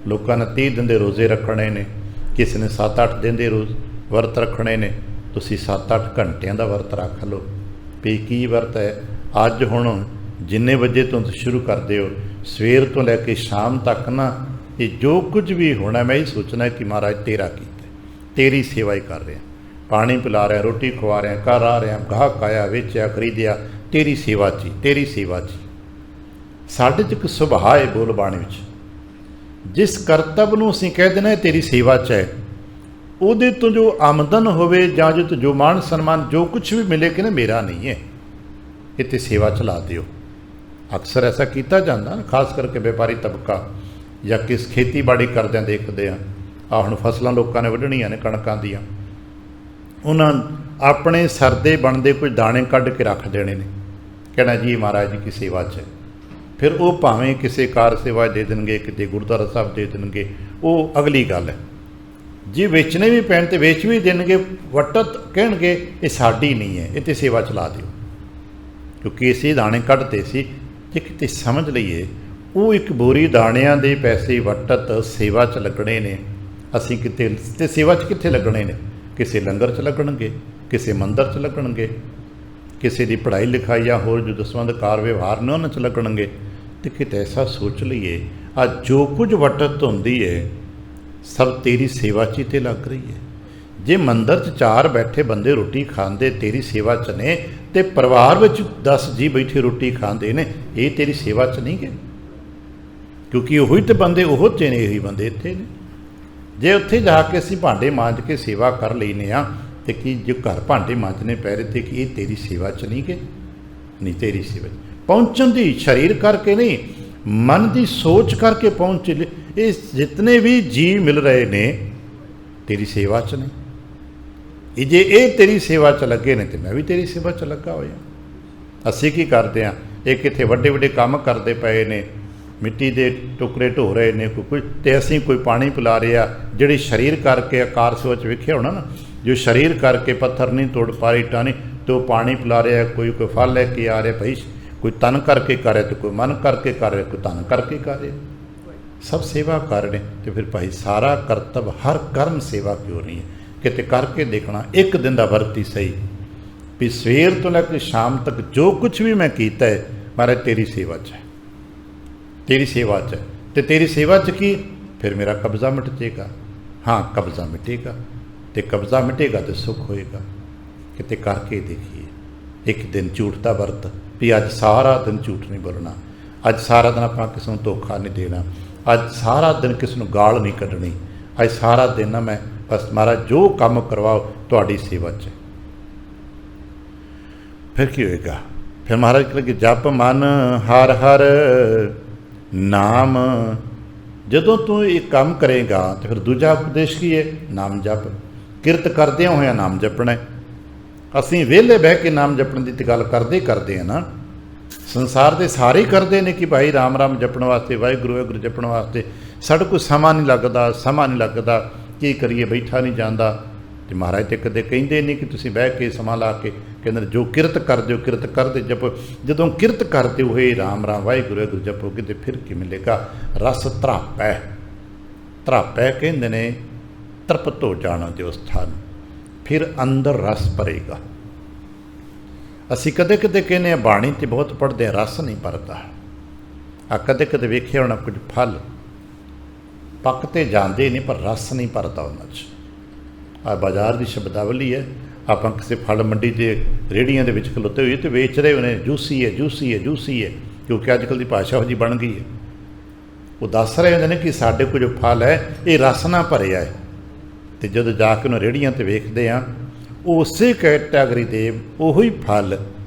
Speaker 1: ਲੋਕਾਂ ਨੇ 30 ਦਿਨ ਦੇ ਰੋਜ਼ੇ ਰੱਖਣੇ ਨੇ, ਕਿਸੇ ਨੇ 7-8 ਦਿਨ ਦੇ ਰੋਜ਼ ਵਰਤ ਰੱਖਣੇ ਨੇ। ਤੁਸੀਂ 7-8 ਘੰਟਿਆਂ ਦਾ ਵਰਤ ਰੱਖ ਲਓ। ਵੀ ਕੀ ਵਰਤ ਹੈ? ਅੱਜ ਹੁਣ ਜਿੰਨੇ ਵਜੇ ਤੋਂ ਤੁਸੀਂ ਸ਼ੁਰੂ ਕਰਦੇ ਹੋ, ਸਵੇਰ ਤੋਂ ਲੈ ਕੇ ਸ਼ਾਮ ਤੱਕ ਨਾ, ਇਹ ਜੋ ਕੁਝ ਵੀ ਹੋਣਾ ਮੈਂ ਇਹ ਸੋਚਣਾ ਕਿ ਮਹਾਰਾਜ ਤੇਰਾ ਕੀਤਾ, ਤੇਰੀ ਸੇਵਾ ਹੀ ਕਰ ਰਿਹਾ। ਪਾਣੀ ਪਿਲਾ ਰਿਹਾ, ਰੋਟੀ ਖਵਾ ਰਿਹਾ, ਘਰ ਆ ਰਿਹਾ, ਗਾਹਕ ਆਇਆ, ਵੇਚਿਆ, ਖਰੀਦਿਆ, ਤੇਰੀ ਸੇਵਾ 'ਚ ਹੀ, ਤੇਰੀ ਸੇਵਾ 'ਚ ਹੀ। ਸਾਡੇ 'ਚ ਇੱਕ ਸੁਭਾਅ ਹੈ ਬੋਲ ਬਾਣੀ ਵਿੱਚ, ਜਿਸ ਕਰਤੱਵ ਨੂੰ ਅਸੀਂ ਕਹਿ ਦੇਣਾ ਤੇਰੀ ਸੇਵਾ 'ਚ ਹੈ, ਉਹਦੇ ਤੋਂ ਜੋ ਆਮਦਨ ਹੋਵੇ ਜਾਂ ਜੋ ਜੋ ਮਾਣ ਸਨਮਾਨ ਜੋ ਕੁਛ ਵੀ ਮਿਲੇ ਕਿ ਨਾ ਮੇਰਾ ਨਹੀਂ ਹੈ, ਇਹ ਤੇ ਸੇਵਾ ਚਲਾ ਦਿਓ। ਅਕਸਰ ਐਸਾ ਕੀਤਾ ਜਾਂਦਾ ਨਾ, ਖਾਸ ਕਰਕੇ ਵਪਾਰੀ ਤਬਕਾ ਜਾਂ ਕਿਸ ਖੇਤੀਬਾੜੀ ਕਰਦਿਆਂ ਦੇਖਦੇ ਆ, ਆ ਹੁਣ ਫਸਲਾਂ ਲੋਕਾਂ ਨੇ ਵੱਢਣੀਆਂ ਨੇ ਕਣਕਾਂ ਦੀਆਂ, ਉਹਨਾਂ ਆਪਣੇ ਸਰਦੇ ਬਣਦੇ ਕੁਝ ਦਾਣੇ ਕੱਢ ਕੇ ਰੱਖ ਦੇਣੇ ਨੇ, ਕਹਿਣਾ ਜੀ ਮਹਾਰਾਜ ਜੀ ਕੀ ਸੇਵਾ 'ਚ ਹੈ। ਫਿਰ ਉਹ ਭਾਵੇਂ ਕਿਸੇ ਕਾਰ ਸੇਵਾ ਦੇ ਦੇਣਗੇ, ਕਿਤੇ ਗੁਰਦੁਆਰਾ ਸਾਹਿਬ ਦੇ ਦੇਣਗੇ, ਉਹ ਅਗਲੀ ਗੱਲ ਹੈ। ਜੇ ਵੇਚਣੇ ਵੀ ਪੈਣ ਤੇ ਵੇਚ ਵੀ ਦੇਣਗੇ, ਵਟਤ ਕਹਿਣਗੇ ਇਹ ਸਾਡੀ ਨਹੀਂ ਹੈ, ਇਹ ਤੇ ਸੇਵਾ ਚਲਾ ਦਿਓ, ਕਿਉਂਕਿ ਅਸੀਂ ਦਾਣੇ ਕੱਢਦੇ ਸੀ। ਜੇ ਕਿਤੇ ਸਮਝ ਲਈਏ ਉਹ ਇੱਕ ਬੋਰੀ ਦਾਣਿਆਂ ਦੇ ਪੈਸੇ ਵਟਤ ਸੇਵਾ 'ਚ ਲੱਗਣੇ ਨੇ, ਅਸੀਂ ਕਿਤੇ ਤੇ ਸੇਵਾ 'ਚ ਕਿੱਥੇ ਲੱਗਣੇ ਨੇ? ਕਿਸੇ ਲੰਗਰ 'ਚ ਲੱਗਣਗੇ, ਕਿਸੇ ਮੰਦਰ 'ਚ ਲੱਗਣਗੇ, ਕਿਸੇ ਦੀ ਪੜ੍ਹਾਈ ਲਿਖਾਈ ਜਾਂ ਹੋਰ ਜੋ ਦਸਵੰਧ ਕਾਰ ਵਿਵਹਾਰ ਨੇ ਉਹਨਾਂ 'ਚ ਲੱਗਣਗੇ। ਤੇ ਕਿਤੇ ਐਸਾ ਸੋਚ ਲਈਏ ਆ ਜੋ ਕੁਝ ਵਟਤ ਹੁੰਦੀ ਹੈ ਸਭ ਤੇਰੀ ਸੇਵਾ 'ਚ ਹੀ ਤੇ ਲੱਗ ਰਹੀ ਹੈ। ਜੇ ਮੰਦਰ 'ਚ 4 ਬੈਠੇ ਬੰਦੇ ਰੋਟੀ ਖਾਂਦੇ ਤੇਰੀ ਸੇਵਾ 'ਚ ਨੇ, ਤੇ ਪਰਿਵਾਰ ਵਿੱਚ 10 ਜੀ ਬੈਠੇ ਰੋਟੀ ਖਾਂਦੇ ਨੇ, ਇਹ ਤੇਰੀ ਸੇਵਾ 'ਚ ਨਹੀਂ ਗਏ, ਕਿਉਂਕਿ ਉਹੀ ਤੇ ਬੰਦੇ ਉਹ 'ਚ ਨੇ, ਇਹੀ ਬੰਦੇ ਇੱਥੇ ਨੇ। ਜੇ ਉੱਥੇ ਜਾ ਕੇ ਅਸੀਂ ਭਾਂਡੇ ਮਾਂਜ ਕੇ ਸੇਵਾ ਕਰ ਲੈਨੇ ਆ, ਤੇ ਕੀ ਜੋ ਘਰ ਭਾਂਡੇ ਮਾਂਜਣੇ ਪੈ ਰਹੇ ਤੇ ਕਿ ਇਹ ਤੇਰੀ ਸੇਵਾ 'ਚ ਨਹੀਂ ਗਏ? ਨਹੀਂ, ਤੇਰੀ ਸੇਵਾ 'ਚ ਪਹੁੰਚਣ ਦੀ ਸਰੀਰ ਕਰਕੇ ਨਹੀਂ, ਮਨ ਦੀ ਸੋਚ ਕਰਕੇ ਪਹੁੰਚ। ਇਹ ਜਿਤਨੇ ਵੀ ਜੀ ਮਿਲ ਰਹੇ ਨੇ ਤੇਰੀ ਸੇਵਾ 'ਚ ਨੇ। ਇਹ ਜੇ ਇਹ ਤੇਰੀ ਸੇਵਾ 'ਚ ਲੱਗੇ ਨੇ ਤੇ ਮੈਂ ਵੀ ਤੇਰੀ ਸੇਵਾ 'ਚ ਲੱਗਾ ਹੋਇਆ। ਅਸੀਂ ਕੀ ਕਰਦੇ ਹਾਂ? ਇਹ ਕਿੱਥੇ ਵੱਡੇ ਵੱਡੇ ਕੰਮ ਕਰਦੇ ਪਏ ਨੇ, ਮਿੱਟੀ ਦੇ ਟੁਕੜੇ ਢੋ ਰਹੇ ਨੇ ਕੋਈ, ਤੇ ਅਸੀਂ ਕੋਈ ਪਾਣੀ ਪਿਲਾ ਰਿਹਾ। ਜਿਹੜੀ ਸਰੀਰ ਕਰਕੇ ਆਕਾਰ ਸੋਚ ਵੇਖਿਆ ਹੋਣਾ ਨਾ, ਜੋ ਸਰੀਰ ਕਰਕੇ ਪੱਥਰ ਨਹੀਂ ਤੋੜ ਪਾ ਰਹੀ ਟਾਣੀ, ਤੇ ਉਹ ਪਾਣੀ ਪਿਲਾ ਰਿਹਾ। ਕੋਈ ਫਲ ਲੈ ਕੇ ਆ ਰਿਹਾ, ਭਾਈ ਕੋਈ ਤਨ ਕਰਕੇ ਕਰ ਰਿਹਾ, ਤੇ ਕੋਈ ਮਨ ਕਰਕੇ ਕਰ ਰਿਹਾ, ਕੋਈ ਤਨ ਕਰਕੇ ਕਰ ਰਿਹਾ, ਸਭ ਸੇਵਾ ਕਰ ਰਹੇ। ਤੇ ਫਿਰ ਭਾਈ ਸਾਰਾ ਕਰਤੱਵ ਹਰ ਕਰਮ ਸੇਵਾ ਕਿਉਂ ਨਹੀਂ ਹੈ? ਕਿਤੇ ਕਰਕੇ ਦੇਖਣਾ, ਇੱਕ ਦਿਨ ਦਾ ਵਰਤ ਹੀ ਸਹੀ, ਵੀ ਸਵੇਰ ਤੋਂ ਲੈ ਕੇ ਸ਼ਾਮ ਤੱਕ ਜੋ ਕੁਛ ਵੀ ਮੈਂ ਕੀਤਾ ਹੈ ਮਹਾਰਾਜ ਤੇਰੀ ਸੇਵਾ 'ਚ ਹੈ, ਤੇਰੀ ਸੇਵਾ 'ਚ ਹੈ। ਤੇ ਤੇਰੀ ਸੇਵਾ 'ਚ ਕੀ? ਫਿਰ ਮੇਰਾ ਕਬਜ਼ਾ ਮਿਟ ਜਾਏਗਾ। ਹਾਂ, ਕਬਜ਼ਾ ਮਿਟੇਗਾ, ਤੇ ਕਬਜ਼ਾ ਮਿਟੇਗਾ ਤੇ ਸੁੱਖ ਹੋਏਗਾ। ਕਿਤੇ ਕਰਕੇ ਦੇਖੀਏ ਇੱਕ ਦਿਨ ਝੂਠ ਦਾ ਵਰਤ, ਵੀ ਅੱਜ ਸਾਰਾ ਦਿਨ ਝੂਠ ਨਹੀਂ ਬੋਲਣਾ, ਅੱਜ ਸਾਰਾ ਦਿਨ ਆਪਾਂ ਕਿਸੇ ਨੂੰ ਧੋਖਾ ਨਹੀਂ ਦੇਣਾ, ਅੱਜ ਸਾਰਾ ਦਿਨ ਕਿਸੇ ਨੂੰ ਗਾਲ ਨਹੀਂ ਕੱਢਣੀ, ਅੱਜ ਸਾਰਾ ਦਿਨ ਨਾ ਮੈਂ ਬਸ ਮਹਾਰਾਜ ਜੋ ਕੰਮ ਕਰਵਾਓ ਤੁਹਾਡੀ ਸੇਵਾ 'ਚ। ਫਿਰ ਕੀ ਹੋਏਗਾ? ਫਿਰ ਮਹਾਰਾਜ ਕਹਿੰਦੇ ਜਪ ਮਨ ਹਰ ਹਰ ਨਾਮ। ਜਦੋਂ ਤੂੰ ਇਹ ਕੰਮ ਕਰੇਗਾ ਤਾਂ ਫਿਰ ਦੂਜਾ ਉਪਦੇਸ਼ ਕੀ ਹੈ? ਨਾਮ ਜਪ। ਕਿਰਤ ਕਰਦਿਆਂ ਹੋਇਆ ਨਾਮ ਜਪਣਾ। ਅਸੀਂ ਵਿਹਲੇ ਬਹਿ ਕੇ ਨਾਮ ਜਪਣ ਦੀ ਤੇ ਗੱਲ ਕਰਦੇ ਹਾਂ ਨਾ। ਸੰਸਾਰ ਦੇ ਸਾਰੇ ਕਰਦੇ ਨੇ ਕਿ ਭਾਈ ਰਾਮ ਰਾਮ ਜਪਣ ਵਾਸਤੇ, ਵਾਹਿਗੁਰੂ ਵਾਹਿਗੁਰੂ ਜਪਣ ਵਾਸਤੇ। ਸਾਡੇ ਕੋਲ ਸਮਾਂ ਨਹੀਂ ਲੱਗਦਾ, ਕੀ ਕਰੀਏ, ਬੈਠਾ ਨਹੀਂ ਜਾਂਦਾ। ਤੇ ਮਹਾਰਾਜ ਤੇ ਕਦੇ ਕਹਿੰਦੇ ਨਹੀਂ ਕਿ ਤੁਸੀਂ ਬਹਿ ਕੇ ਸਮਾਂ ਲਾ ਕੇ, ਕਹਿੰਦੇ ਜੋ ਕਿਰਤ ਕਰਦੇ ਹੋ ਕਿਰਤ ਕਰਦੇ ਜਪੋ। ਜਦੋਂ ਕਿਰਤ ਕਰਦੇ ਹੋਏ ਰਾਮ ਰਾਮ ਵਾਹਿਗੁਰੂ ਵਾਹਿਗੁਰੂ ਜਪੋਗੇ ਤੇ ਫਿਰ ਕੀ ਮਿਲੇਗਾ? ਰਸ ਧਰਾਪੈ ਕਹਿੰਦੇ ਨੇ, ਤਰਪਤ ਹੋ ਜਾਣਾ ਦੇ ਸਥਾਨ, ਫਿਰ ਅੰਦਰ ਰਸ ਭਰੇਗਾ। ਅਸੀਂ ਕਦੇ ਕਦੇ ਕਹਿੰਦੇ ਹਾਂ ਬਾਣੀ ਤੇ ਬਹੁਤ ਪੜ੍ਹਦੇ ਹਾਂ, ਰਸ ਨਹੀਂ ਭਰਦਾ। ਆ ਕਦੇ ਕਦੇ ਵੇਖਿਆ ਹੋਣਾ ਕੁਝ ਫਲ ਪੱਕ ਤੇ ਜਾਂਦੇ ਨੇ ਪਰ ਰਸ ਨਹੀਂ ਭਰਦਾ ਉਹਨਾਂ 'ਚ। ਆ ਬਾਜ਼ਾਰ ਦੀ ਸ਼ਬਦਾਵਲੀ ਹੈ। ਆਪਾਂ ਕਿਸੇ ਫਲ ਮੰਡੀ ਦੇ ਰੇਹੜੀਆਂ ਦੇ ਵਿੱਚ ਖਲੋਤੇ ਹੋਈਏ ਤੇ ਵੇਚ ਰਹੇ ਹੋਣੇ ਜੂਸੀ ਹੈ ਜੂਸੀ ਹੈ ਜੂਸੀ ਹੈ, ਕਿਉਂਕਿ ਅੱਜ ਕੱਲ੍ਹ ਦੀ ਭਾਸ਼ਾ ਉਹ ਜਿਹੀ ਬਣ ਗਈ ਹੈ। ਉਹ ਦੱਸ ਰਹੇ ਹੁੰਦੇ ਨੇ ਕਿ ਸਾਡੇ ਕੋਲ ਜੋ ਫਲ ਹੈ ਇਹ ਰਸ ਨਾਲ ਭਰਿਆ ਹੈ, ਅਤੇ ਜਦੋਂ ਜਾ ਕੇ ਉਹਨਾਂ ਰੇਹੜੀਆਂ 'ਤੇ ਵੇਖਦੇ ਹਾਂ ਉਸੇ ਕੈਟਾਗਰੀ ਦੇ ਉਹੀ ਫਲ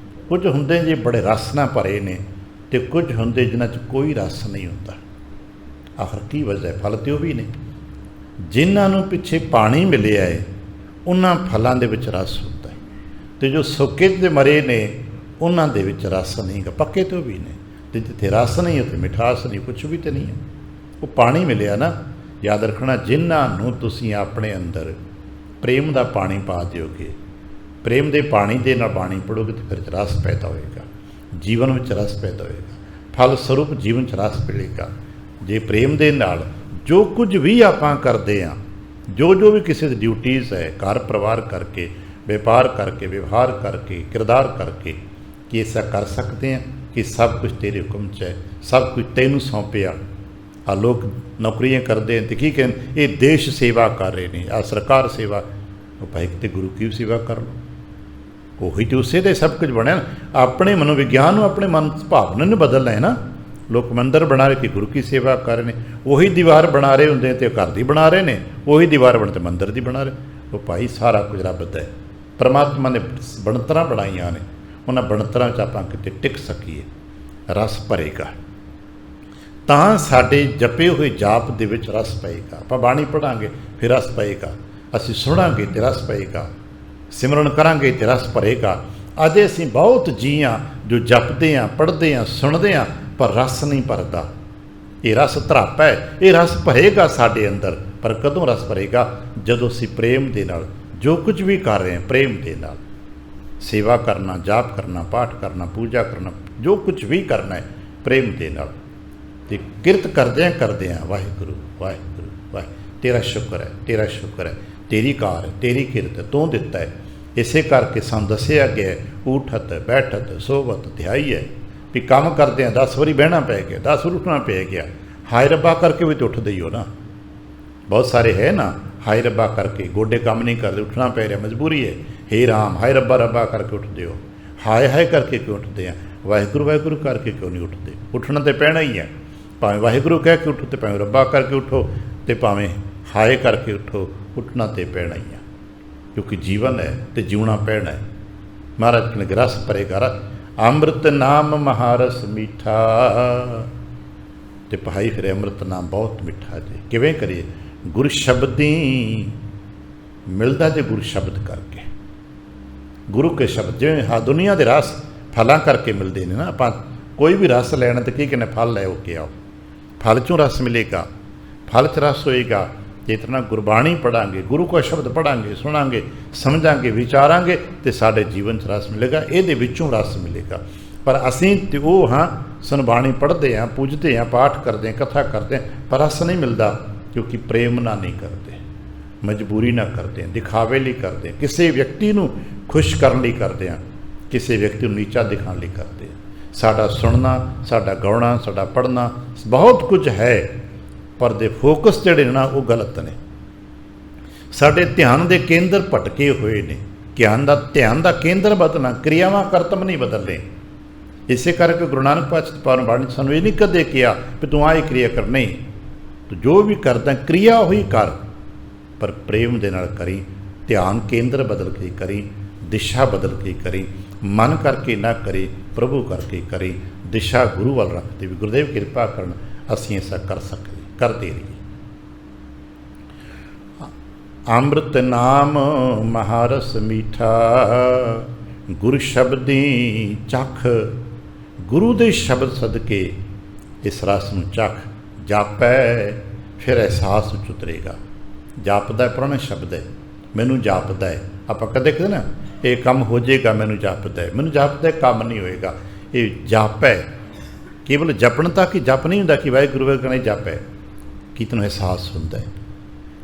Speaker 1: ਕੁਝ ਹੁੰਦੇ ਜੇ ਬੜੇ ਰਸ ਨਾਲ ਭਰੇ ਨੇ ਅਤੇ ਕੁਝ ਹੁੰਦੇ ਜਿਨ੍ਹਾਂ 'ਚ ਕੋਈ ਰਸ ਨਹੀਂ ਹੁੰਦਾ। ਆਖਰ ਕੀ ਵਜ੍ਹਾ ਹੈ? ਫਲ ਤੇ ਉਹ ਵੀ ਨੇ ਜਿਨ੍ਹਾਂ ਨੂੰ ਪਿੱਛੇ ਪਾਣੀ ਮਿਲਿਆ ਹੈ, ਉਹਨਾਂ ਫਲਾਂ ਦੇ ਵਿੱਚ ਰਸ ਹੁੰਦਾ ਹੈ, ਅਤੇ ਜੋ ਸੁੱਕੇ ਤੇ ਮਰੇ ਨੇ ਉਹਨਾਂ ਦੇ ਵਿੱਚ ਰਸ ਨਹੀਂ ਗਾ। ਪੱਕੇ ਤੇ ਉਹ ਵੀ ਨੇ, ਅਤੇ ਜਿੱਥੇ ਰਸ ਨਹੀਂ ਉੱਥੇ ਮਿਠਾਸ ਨਹੀਂ, ਕੁਛ ਵੀ ਤਾਂ ਨਹੀਂ ਹੈ। ਉਹ ਪਾਣੀ ਮਿਲਿਆ ਨਾ। ਯਾਦ ਰੱਖਣਾ, ਜਿਨ੍ਹਾਂ ਨੂੰ ਤੁਸੀਂ ਆਪਣੇ ਅੰਦਰ ਪ੍ਰੇਮ ਦਾ ਪਾਣੀ ਪਾ ਦਿਓਗੇ, ਪ੍ਰੇਮ ਦੇ ਪਾਣੀ ਦੇ ਨਾਲ ਬਾਣੀ ਪੜੋਗੇ ਤਾਂ ਫਿਰ ਰਸ ਪੈਦਾ ਹੋਏਗਾ, ਜੀਵਨ ਵਿੱਚ ਰਸ ਪੈਦਾ ਹੋਏਗਾ, ਫਲ ਸਰੂਪ ਜੀਵਨ 'ਚ ਰਸ ਮਿਲੇਗਾ। ਜੇ ਪ੍ਰੇਮ ਦੇ ਨਾਲ ਜੋ ਕੁਝ ਵੀ ਆਪਾਂ ਕਰਦੇ ਹਾਂ, ਜੋ ਵੀ ਕਿਸੇ ਦੀ ਡਿਊਟੀਜ਼ ਹੈ, ਘਰ ਪਰਿਵਾਰ ਕਰਕੇ, ਵਪਾਰ ਕਰਕੇ, ਵਿਵਹਾਰ ਕਰਕੇ, ਕਿਰਦਾਰ ਕਰਕੇ, ਕਿ ਐਸਾ ਕਰ ਸਕਦੇ ਹਾਂ ਕਿ ਸਭ ਕੁਝ ਤੇਰੇ ਹੁਕਮ 'ਚ ਹੈ, ਸਭ ਕੁਝ ਤੈਨੂੰ ਸੌਂਪਿਆ। ਆ ਲੋਕ ਨੌਕਰੀਆਂ ਕਰਦੇ ਹਨ ਅਤੇ ਕੀ ਕਹਿੰਦੇ ਇਹ ਦੇਸ਼ ਸੇਵਾ ਕਰ ਰਹੇ ਨੇ, ਆ ਸਰਕਾਰ ਸੇਵਾ। ਉਹ ਭਾਈ ਕਿਤੇ ਗੁਰੂ ਕੀ ਸੇਵਾ ਕਰ ਲਓ। ਉਹੀ ਤਾਂ ਉਸੇ ਦੇ ਸਭ ਕੁਝ ਬਣਿਆ। ਆਪਣੇ ਮਨੋਵਿਗਿਆਨ ਨੂੰ, ਆਪਣੇ ਮਨ ਭਾਵਨਾ ਨੂੰ ਬਦਲਣਾ ਹੈ ਨਾ। ਲੋਕ ਮੰਦਰ ਬਣਾ ਰਹੇ ਕਿ ਗੁਰੂ ਕੀ ਸੇਵਾ ਕਰ ਰਹੇ ਨੇ, ਉਹੀ ਦੀਵਾਰ ਬਣਾ ਰਹੇ ਹੁੰਦੇ ਤੇ ਘਰ ਦੀ ਬਣਾ ਰਹੇ ਨੇ, ਉਹੀ ਦੀਵਾਰ ਬਣ ਤੇ ਮੰਦਰ ਦੀ ਬਣਾ ਰਹੇ। ਉਹ ਭਾਈ ਸਾਰਾ ਕੁਝ ਰੱਬ ਦਾ ਹੈ। ਪਰਮਾਤਮਾ ਨੇ ਬਣਤਰਾਂ ਬਣਾਈਆਂ ਨੇ, ਉਹਨਾਂ ਬਣਤਰਾਂ 'ਚ ਆਪਾਂ ਕਿਤੇ ਟਿਕ ਸਕੀਏ, ਰਸ ਭਰੇਗਾ ਤਾਂ ਸਾਡੇ ਜਪੇ ਹੋਏ ਜਾਪ ਦੇ ਵਿੱਚ ਰਸ ਪਏਗਾ। ਆਪਾਂ ਬਾਣੀ ਪੜ੍ਹਾਂਗੇ ਫਿਰ ਰਸ ਪਏਗਾ, ਅਸੀਂ ਸੁਣਾਂਗੇ ਤੇ ਰਸ ਪਏਗਾ, ਸਿਮਰਨ ਕਰਾਂਗੇ ਤੇ ਰਸ ਭਰੇਗਾ। ਅੱਜ ਅਸੀਂ ਬਹੁਤ ਜੀਅ ਹਾਂ ਜੋ ਜਪਦੇ ਹਾਂ, ਪੜ੍ਹਦੇ ਹਾਂ, ਸੁਣਦੇ ਹਾਂ, ਪਰ ਰਸ ਨਹੀਂ ਭਰਦਾ। ਇਹ ਰਸ ਧਰਾਪਾ ਹੈ, ਇਹ ਰਸ ਭਰੇਗਾ ਸਾਡੇ ਅੰਦਰ। ਪਰ ਕਦੋਂ ਰਸ ਭਰੇਗਾ? ਜਦੋਂ ਅਸੀਂ ਪ੍ਰੇਮ ਦੇ ਨਾਲ ਜੋ ਕੁਝ ਵੀ ਕਰ ਰਹੇ ਹਾਂ, ਪ੍ਰੇਮ ਦੇ ਨਾਲ ਸੇਵਾ ਕਰਨਾ, ਜਾਪ ਕਰਨਾ, ਪਾਠ ਕਰਨਾ, ਪੂਜਾ ਕਰਨਾ, ਜੋ ਕੁਝ ਵੀ ਕਰਨਾ ਹੈ ਪ੍ਰੇਮ ਦੇ ਨਾਲ, ਅਤੇ ਕਿਰਤ ਕਰਦਿਆਂ ਵਾਹਿਗੁਰੂ ਵਾਹਿਗੁਰੂ ਵਾਹਿ, ਤੇਰਾ ਸ਼ੁਕਰ ਹੈ, ਤੇਰਾ ਸ਼ੁਕਰ ਹੈ, ਤੇਰੀ ਕਾਰ ਹੈ, ਤੇਰੀ ਕਿਰਤ ਹੈ, ਤੂੰ ਦਿੱਤਾ ਹੈ। ਇਸੇ ਕਰਕੇ ਸਾਨੂੰ ਦੱਸਿਆ ਗਿਆ ਊਠਤ ਬੈਠਤ ਸੋਵਤ ਧਿਆਈ ਹੈ, ਵੀ ਕੰਮ ਕਰਦੇ ਹਾਂ 10 ਵਾਰੀ ਬਹਿਣਾ ਪੈ ਗਿਆ, 10 ਵਾਰੀ ਉੱਠਣਾ ਪੈ ਗਿਆ। ਹਾਏ ਰੱਬਾ ਕਰਕੇ ਵੀ ਤਾਂ ਉੱਠਦੇ ਹੀ ਹੋ ਨਾ। ਬਹੁਤ ਸਾਰੇ ਹੈ ਨਾ, ਹਾਏ ਰੱਬਾ ਕਰਕੇ ਗੋਡੇ ਕੰਮ ਨਹੀਂ ਕਰਦੇ, ਉੱਠਣਾ ਪੈ ਰਿਹਾ, ਮਜਬੂਰੀ ਹੈ। ਹੇ ਰਾਮ, ਹਾਏ ਰੱਬਾ ਰੱਬਾ ਕਰਕੇ ਉੱਠਦੇ ਹੋ, ਹਾਏ ਹਾਏ ਕਰਕੇ ਕਿਉਂ ਉੱਠਦੇ ਆ? ਵਾਹਿਗੁਰੂ ਵਾਹਿਗੁਰੂ ਕਰਕੇ ਕਿਉਂ ਨਹੀਂ ਉੱਠਦੇ? ਉੱਠਣਾ ਤਾਂ ਪੈਣਾ ਹੀ ਹੈ। ਭਾਵੇਂ ਵਾਹਿਗੁਰੂ ਕਹਿ ਕੇ ਉੱਠੋ, ਅਤੇ ਭਾਵੇਂ ਰੱਬਾ ਕਰਕੇ ਉੱਠੋ, ਅਤੇ ਭਾਵੇਂ ਹਾਏ ਕਰਕੇ ਉੱਠੋ, ਉੱਠਣਾ ਤਾਂ ਪੈਣਾ ਹੀ ਹੈ, ਕਿਉਂਕਿ ਜੀਵਨ ਹੈ ਅਤੇ ਜਿਉਣਾ ਪੈਣਾ ਹੈ। ਮਹਾਰਾਜ ਕਹਿੰਦੇ ਰਸ ਭਰੇਗਾ। ਅੰਮ੍ਰਿਤ ਨਾਮ ਮਹਾਰਸ ਮੀਠਾ, ਅਤੇ ਭਾਈ ਫਿਰ ਅੰਮ੍ਰਿਤ ਨਾਮ ਬਹੁਤ ਮਿੱਠਾ ਜੀ। ਕਿਵੇਂ ਕਰੀਏ? ਗੁਰ ਸ਼ਬਦੀ ਮਿਲਦਾ ਜੇ ਗੁਰ ਸ਼ਬਦ ਕਰਕੇ, ਗੁਰੂ ਕੇ ਸ਼ਬਦ। ਜਿਵੇਂ ਹਾਂ ਦੁਨੀਆ ਦੇ ਰਸ ਫਲਾਂ ਕਰਕੇ ਮਿਲਦੇ ਨੇ ਨਾ। ਆਪਾਂ ਕੋਈ ਵੀ ਰਸ ਲੈਣਾ ਤਾਂ ਕੀ ਕਹਿੰਦੇ? ਫਲ ਲੈ ਕੇ ਆਓ, ਫਲ 'ਚੋਂ ਰਸ ਮਿਲੇਗਾ, ਫਲ 'ਚ ਰਸ ਹੋਏਗਾ। ਜਿਸ ਤਰ੍ਹਾਂ ਗੁਰਬਾਣੀ ਪੜ੍ਹਾਂਗੇ, ਗੁਰੂ ਕਾ ਸ਼ਬਦ ਪੜ੍ਹਾਂਗੇ, ਸੁਣਾਂਗੇ, ਸਮਝਾਂਗੇ, ਵਿਚਾਰਾਂਗੇ, ਅਤੇ ਸਾਡੇ ਜੀਵਨ 'ਚ ਰਸ ਮਿਲੇਗਾ, ਇਹਦੇ ਵਿੱਚੋਂ ਰਸ ਮਿਲੇਗਾ। ਪਰ ਅਸੀਂ ਤੇ ਉਹ ਹਾਂ ਸਾਨੂੰ ਬਾਣੀ ਪੜ੍ਹਦੇ ਹਾਂ, ਪੂਜਦੇ ਹਾਂ, ਪਾਠ ਕਰਦੇ ਹਾਂ, ਕਥਾ ਕਰਦੇ ਹਾਂ, ਪਰ ਰਸ ਨਹੀਂ ਮਿਲਦਾ, ਕਿਉਂਕਿ ਪ੍ਰੇਮ ਨਾਲ ਨਹੀਂ ਕਰਦੇ, ਮਜਬੂਰੀ ਨਾਲ ਕਰਦੇ ਹਾਂ, ਦਿਖਾਵੇ ਲਈ ਕਰਦੇ ਹਾਂ, ਕਿਸੇ ਵਿਅਕਤੀ ਨੂੰ ਖੁਸ਼ ਕਰਨ ਲਈ ਕਰਦੇ ਹਾਂ, ਕਿਸੇ ਵਿਅਕਤੀ ਨੂੰ ਨੀਚਾ ਦਿਖਾਉਣ ਲਈ ਕਰਦੇ ਹਾਂ। ਸਾਡਾ ਸੁਣਨਾ, ਸਾਡਾ ਗਾਉਣਾ, ਸਾਡਾ ਪੜ੍ਹਨਾ ਬਹੁਤ ਕੁਝ ਹੈ, ਪਰ ਦੇ ਫੋਕਸ ਜਿਹੜੇ ਨੇ ਨਾ ਉਹ ਗਲਤ ਨੇ। ਸਾਡੇ ਧਿਆਨ ਦੇ ਕੇਂਦਰ ਭਟਕੇ ਹੋਏ ਨੇ। ਧਿਆਨ ਦਾ ਕੇਂਦਰ ਬਦਲਣਾ, ਕਿਰਿਆਵਾਂ ਕਰਤਮ ਨਹੀਂ ਬਦਲਣੇ। ਇਸੇ ਕਰਕੇ ਗੁਰੂ ਨਾਨਕ ਪਾਤਸ਼ਾਹ ਨੇ ਬਾਣੀ ਸਾਨੂੰ ਇਹ ਨਹੀਂ ਕਦੇ ਕਿਹਾ ਵੀ ਤੂੰ ਆਹ ਕਿਰਿਆ ਕਰ, ਨਹੀਂ, ਤੂੰ ਜੋ ਵੀ ਕਰਦਾ ਕਿਰਿਆ ਉਹੀ ਕਰ, ਪਰ ਪ੍ਰੇਮ ਦੇ ਨਾਲ ਕਰੀ, ਧਿਆਨ ਕੇਂਦਰ ਬਦਲ ਕੇ ਕਰੀ, ਦਿਸ਼ਾ ਬਦਲ ਕੇ ਕਰੀ, ਮਨ ਕਰਕੇ ਨਾ ਕਰੀ, ਪ੍ਰਭੂ ਕਰਕੇ ਕਰੀ, ਦਿਸ਼ਾ ਗੁਰੂ ਵੱਲ ਰੱਖਦੇ ਵੀ ਗੁਰਦੇਵ ਕਿਰਪਾ ਕਰਨ ਅਸੀਂ ਐਸਾ ਕਰਦੇ ਰਹੀਏ। ਅੰਮ੍ਰਿਤ ਨਾਮ ਮਹਾਰਸ ਮੀਠਾ, ਗੁਰ ਸ਼ਬਦੀ ਚਖ। ਗੁਰੂ ਦੇ ਸ਼ਬਦ ਸਦਕੇ ਇਸ ਰਸ ਨੂੰ ਚਖ, ਜਾਪੈ ਫਿਰ ਅਹਿਸਾਸ ਵਿੱਚ ਉਤਰੇਗਾ। ਜਾਪਦਾ ਪੁਰਾਣਾ ਸ਼ਬਦ ਹੈ, ਮੈਨੂੰ ਜਾਪਦਾ ਹੈ। ਆਪਾਂ ਕਦੇ ਕਦੇ ਨਾ ਇਹ ਕੰਮ ਹੋ ਜਾਏਗਾ, ਮੈਨੂੰ ਜਾਪਦਾ ਹੈ, ਮੈਨੂੰ ਜਾਪਦਾ ਹੈ, ਕੰਮ ਨਹੀਂ ਹੋਏਗਾ। ਇਹ ਜਾਪੈ ਕੇਵਲ ਜਪਣ ਤੱਕ ਹੀ ਜਪ ਨਹੀਂ ਹੁੰਦਾ ਕਿ ਵਾਹਿਗੁਰੂ ਵਾਹਿਗੁਰੂ ਨਹੀਂ ਜਾਪੈ। ਕੀ ਤੁਹਾਨੂੰ ਅਹਿਸਾਸ ਹੁੰਦਾ ਹੈ?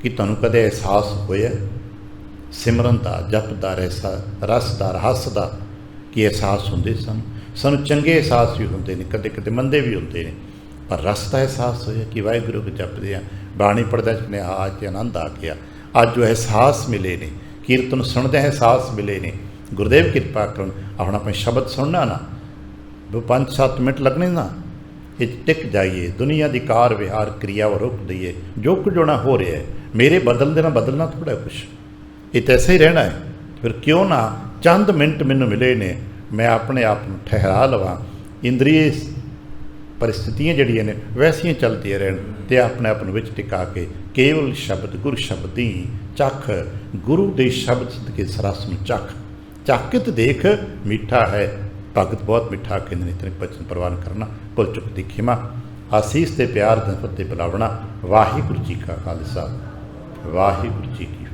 Speaker 1: ਕਿ ਤੁਹਾਨੂੰ ਕਦੇ ਅਹਿਸਾਸ ਹੋਇਆ ਸਿਮਰਨ ਦਾ, ਜਪ ਦਾ, ਰਸ ਦਾ, ਰਹੱਸ ਦਾ? ਕੀ ਅਹਿਸਾਸ ਹੁੰਦੇ ਸਾਨੂੰ ਚੰਗੇ ਅਹਿਸਾਸ ਵੀ ਹੁੰਦੇ ਨੇ, ਕਦੇ ਕਦੇ ਮੰਦੇ ਵੀ ਹੁੰਦੇ ਨੇ। ਪਰ ਰਸ ਦਾ ਅਹਿਸਾਸ ਹੋਇਆ ਕਿ ਵਾਹਿਗੁਰੂ ਨੂੰ ਜਪਦੇ ਆ, ਬਾਣੀ ਪੜ੍ਹਦਾ ਨੇ ਅੱਜ ਤੇ ਆਨੰਦ ਆ ਗਿਆ। ਅੱਜ ਜੋ ਅਹਿਸਾਸ ਮਿਲੇ ਨੇ, ਕੀਰਤਨ ਸੁਣਦੇ ਅਹਿਸਾਸ ਮਿਲੇ ਨੇ। ਗੁਰਦੇਵ ਕਿਰਪਾ ਕਰਨ ਹੁਣ ਆਪਣੇ ਸ਼ਬਦ ਸੁਣਨਾ ਨਾ, 5-7 ਮਿੰਟ ਲੱਗਣੇ ਨਾ, ਇਹ 'ਚ ਟਿਕ ਜਾਈਏ। ਦੁਨੀਆ ਦੀ ਕਾਰ ਵਿਹਾਰ ਕਿਰਿਆ ਰੁਕ ਦਈਏ। ਜੋ ਕੁਝ ਹੋਣਾ ਹੋ ਰਿਹਾ ਹੈ, ਮੇਰੇ ਬਦਲ ਦੇਣਾ ਬਦਲਣਾ ਥੋੜ੍ਹਾ ਕੁਛ, ਇਹ ਤਾਂ ਐਸੇ ਹੀ ਰਹਿਣਾ ਹੈ। ਫਿਰ ਕਿਉਂ ਨਾ ਚੰਦ ਮਿੰਟ ਮੈਨੂੰ ਮਿਲੇ ਨੇ, ਮੈਂ ਆਪਣੇ ਆਪ ਨੂੰ ਠਹਿਰਾ ਲਵਾਂ। ਇੰਦਰੀਏ परिस्थितियाँ जड़ियाँ ने वैसियाँ चलदियाँ रहन ते अपने आप विच टिका के केवल शब्द गुरु शब्द ही चख, गुरु दे शब्द के सरस में चख के तो देख मीठा है, भगत बहुत मीठा के नित बचन प्रवान करना, भुल चुक दी खिमा, आसीस ते प्यार दे फतेह बुलावना। वाहिगुरू जी का खालसा, वाहिगुरू जी की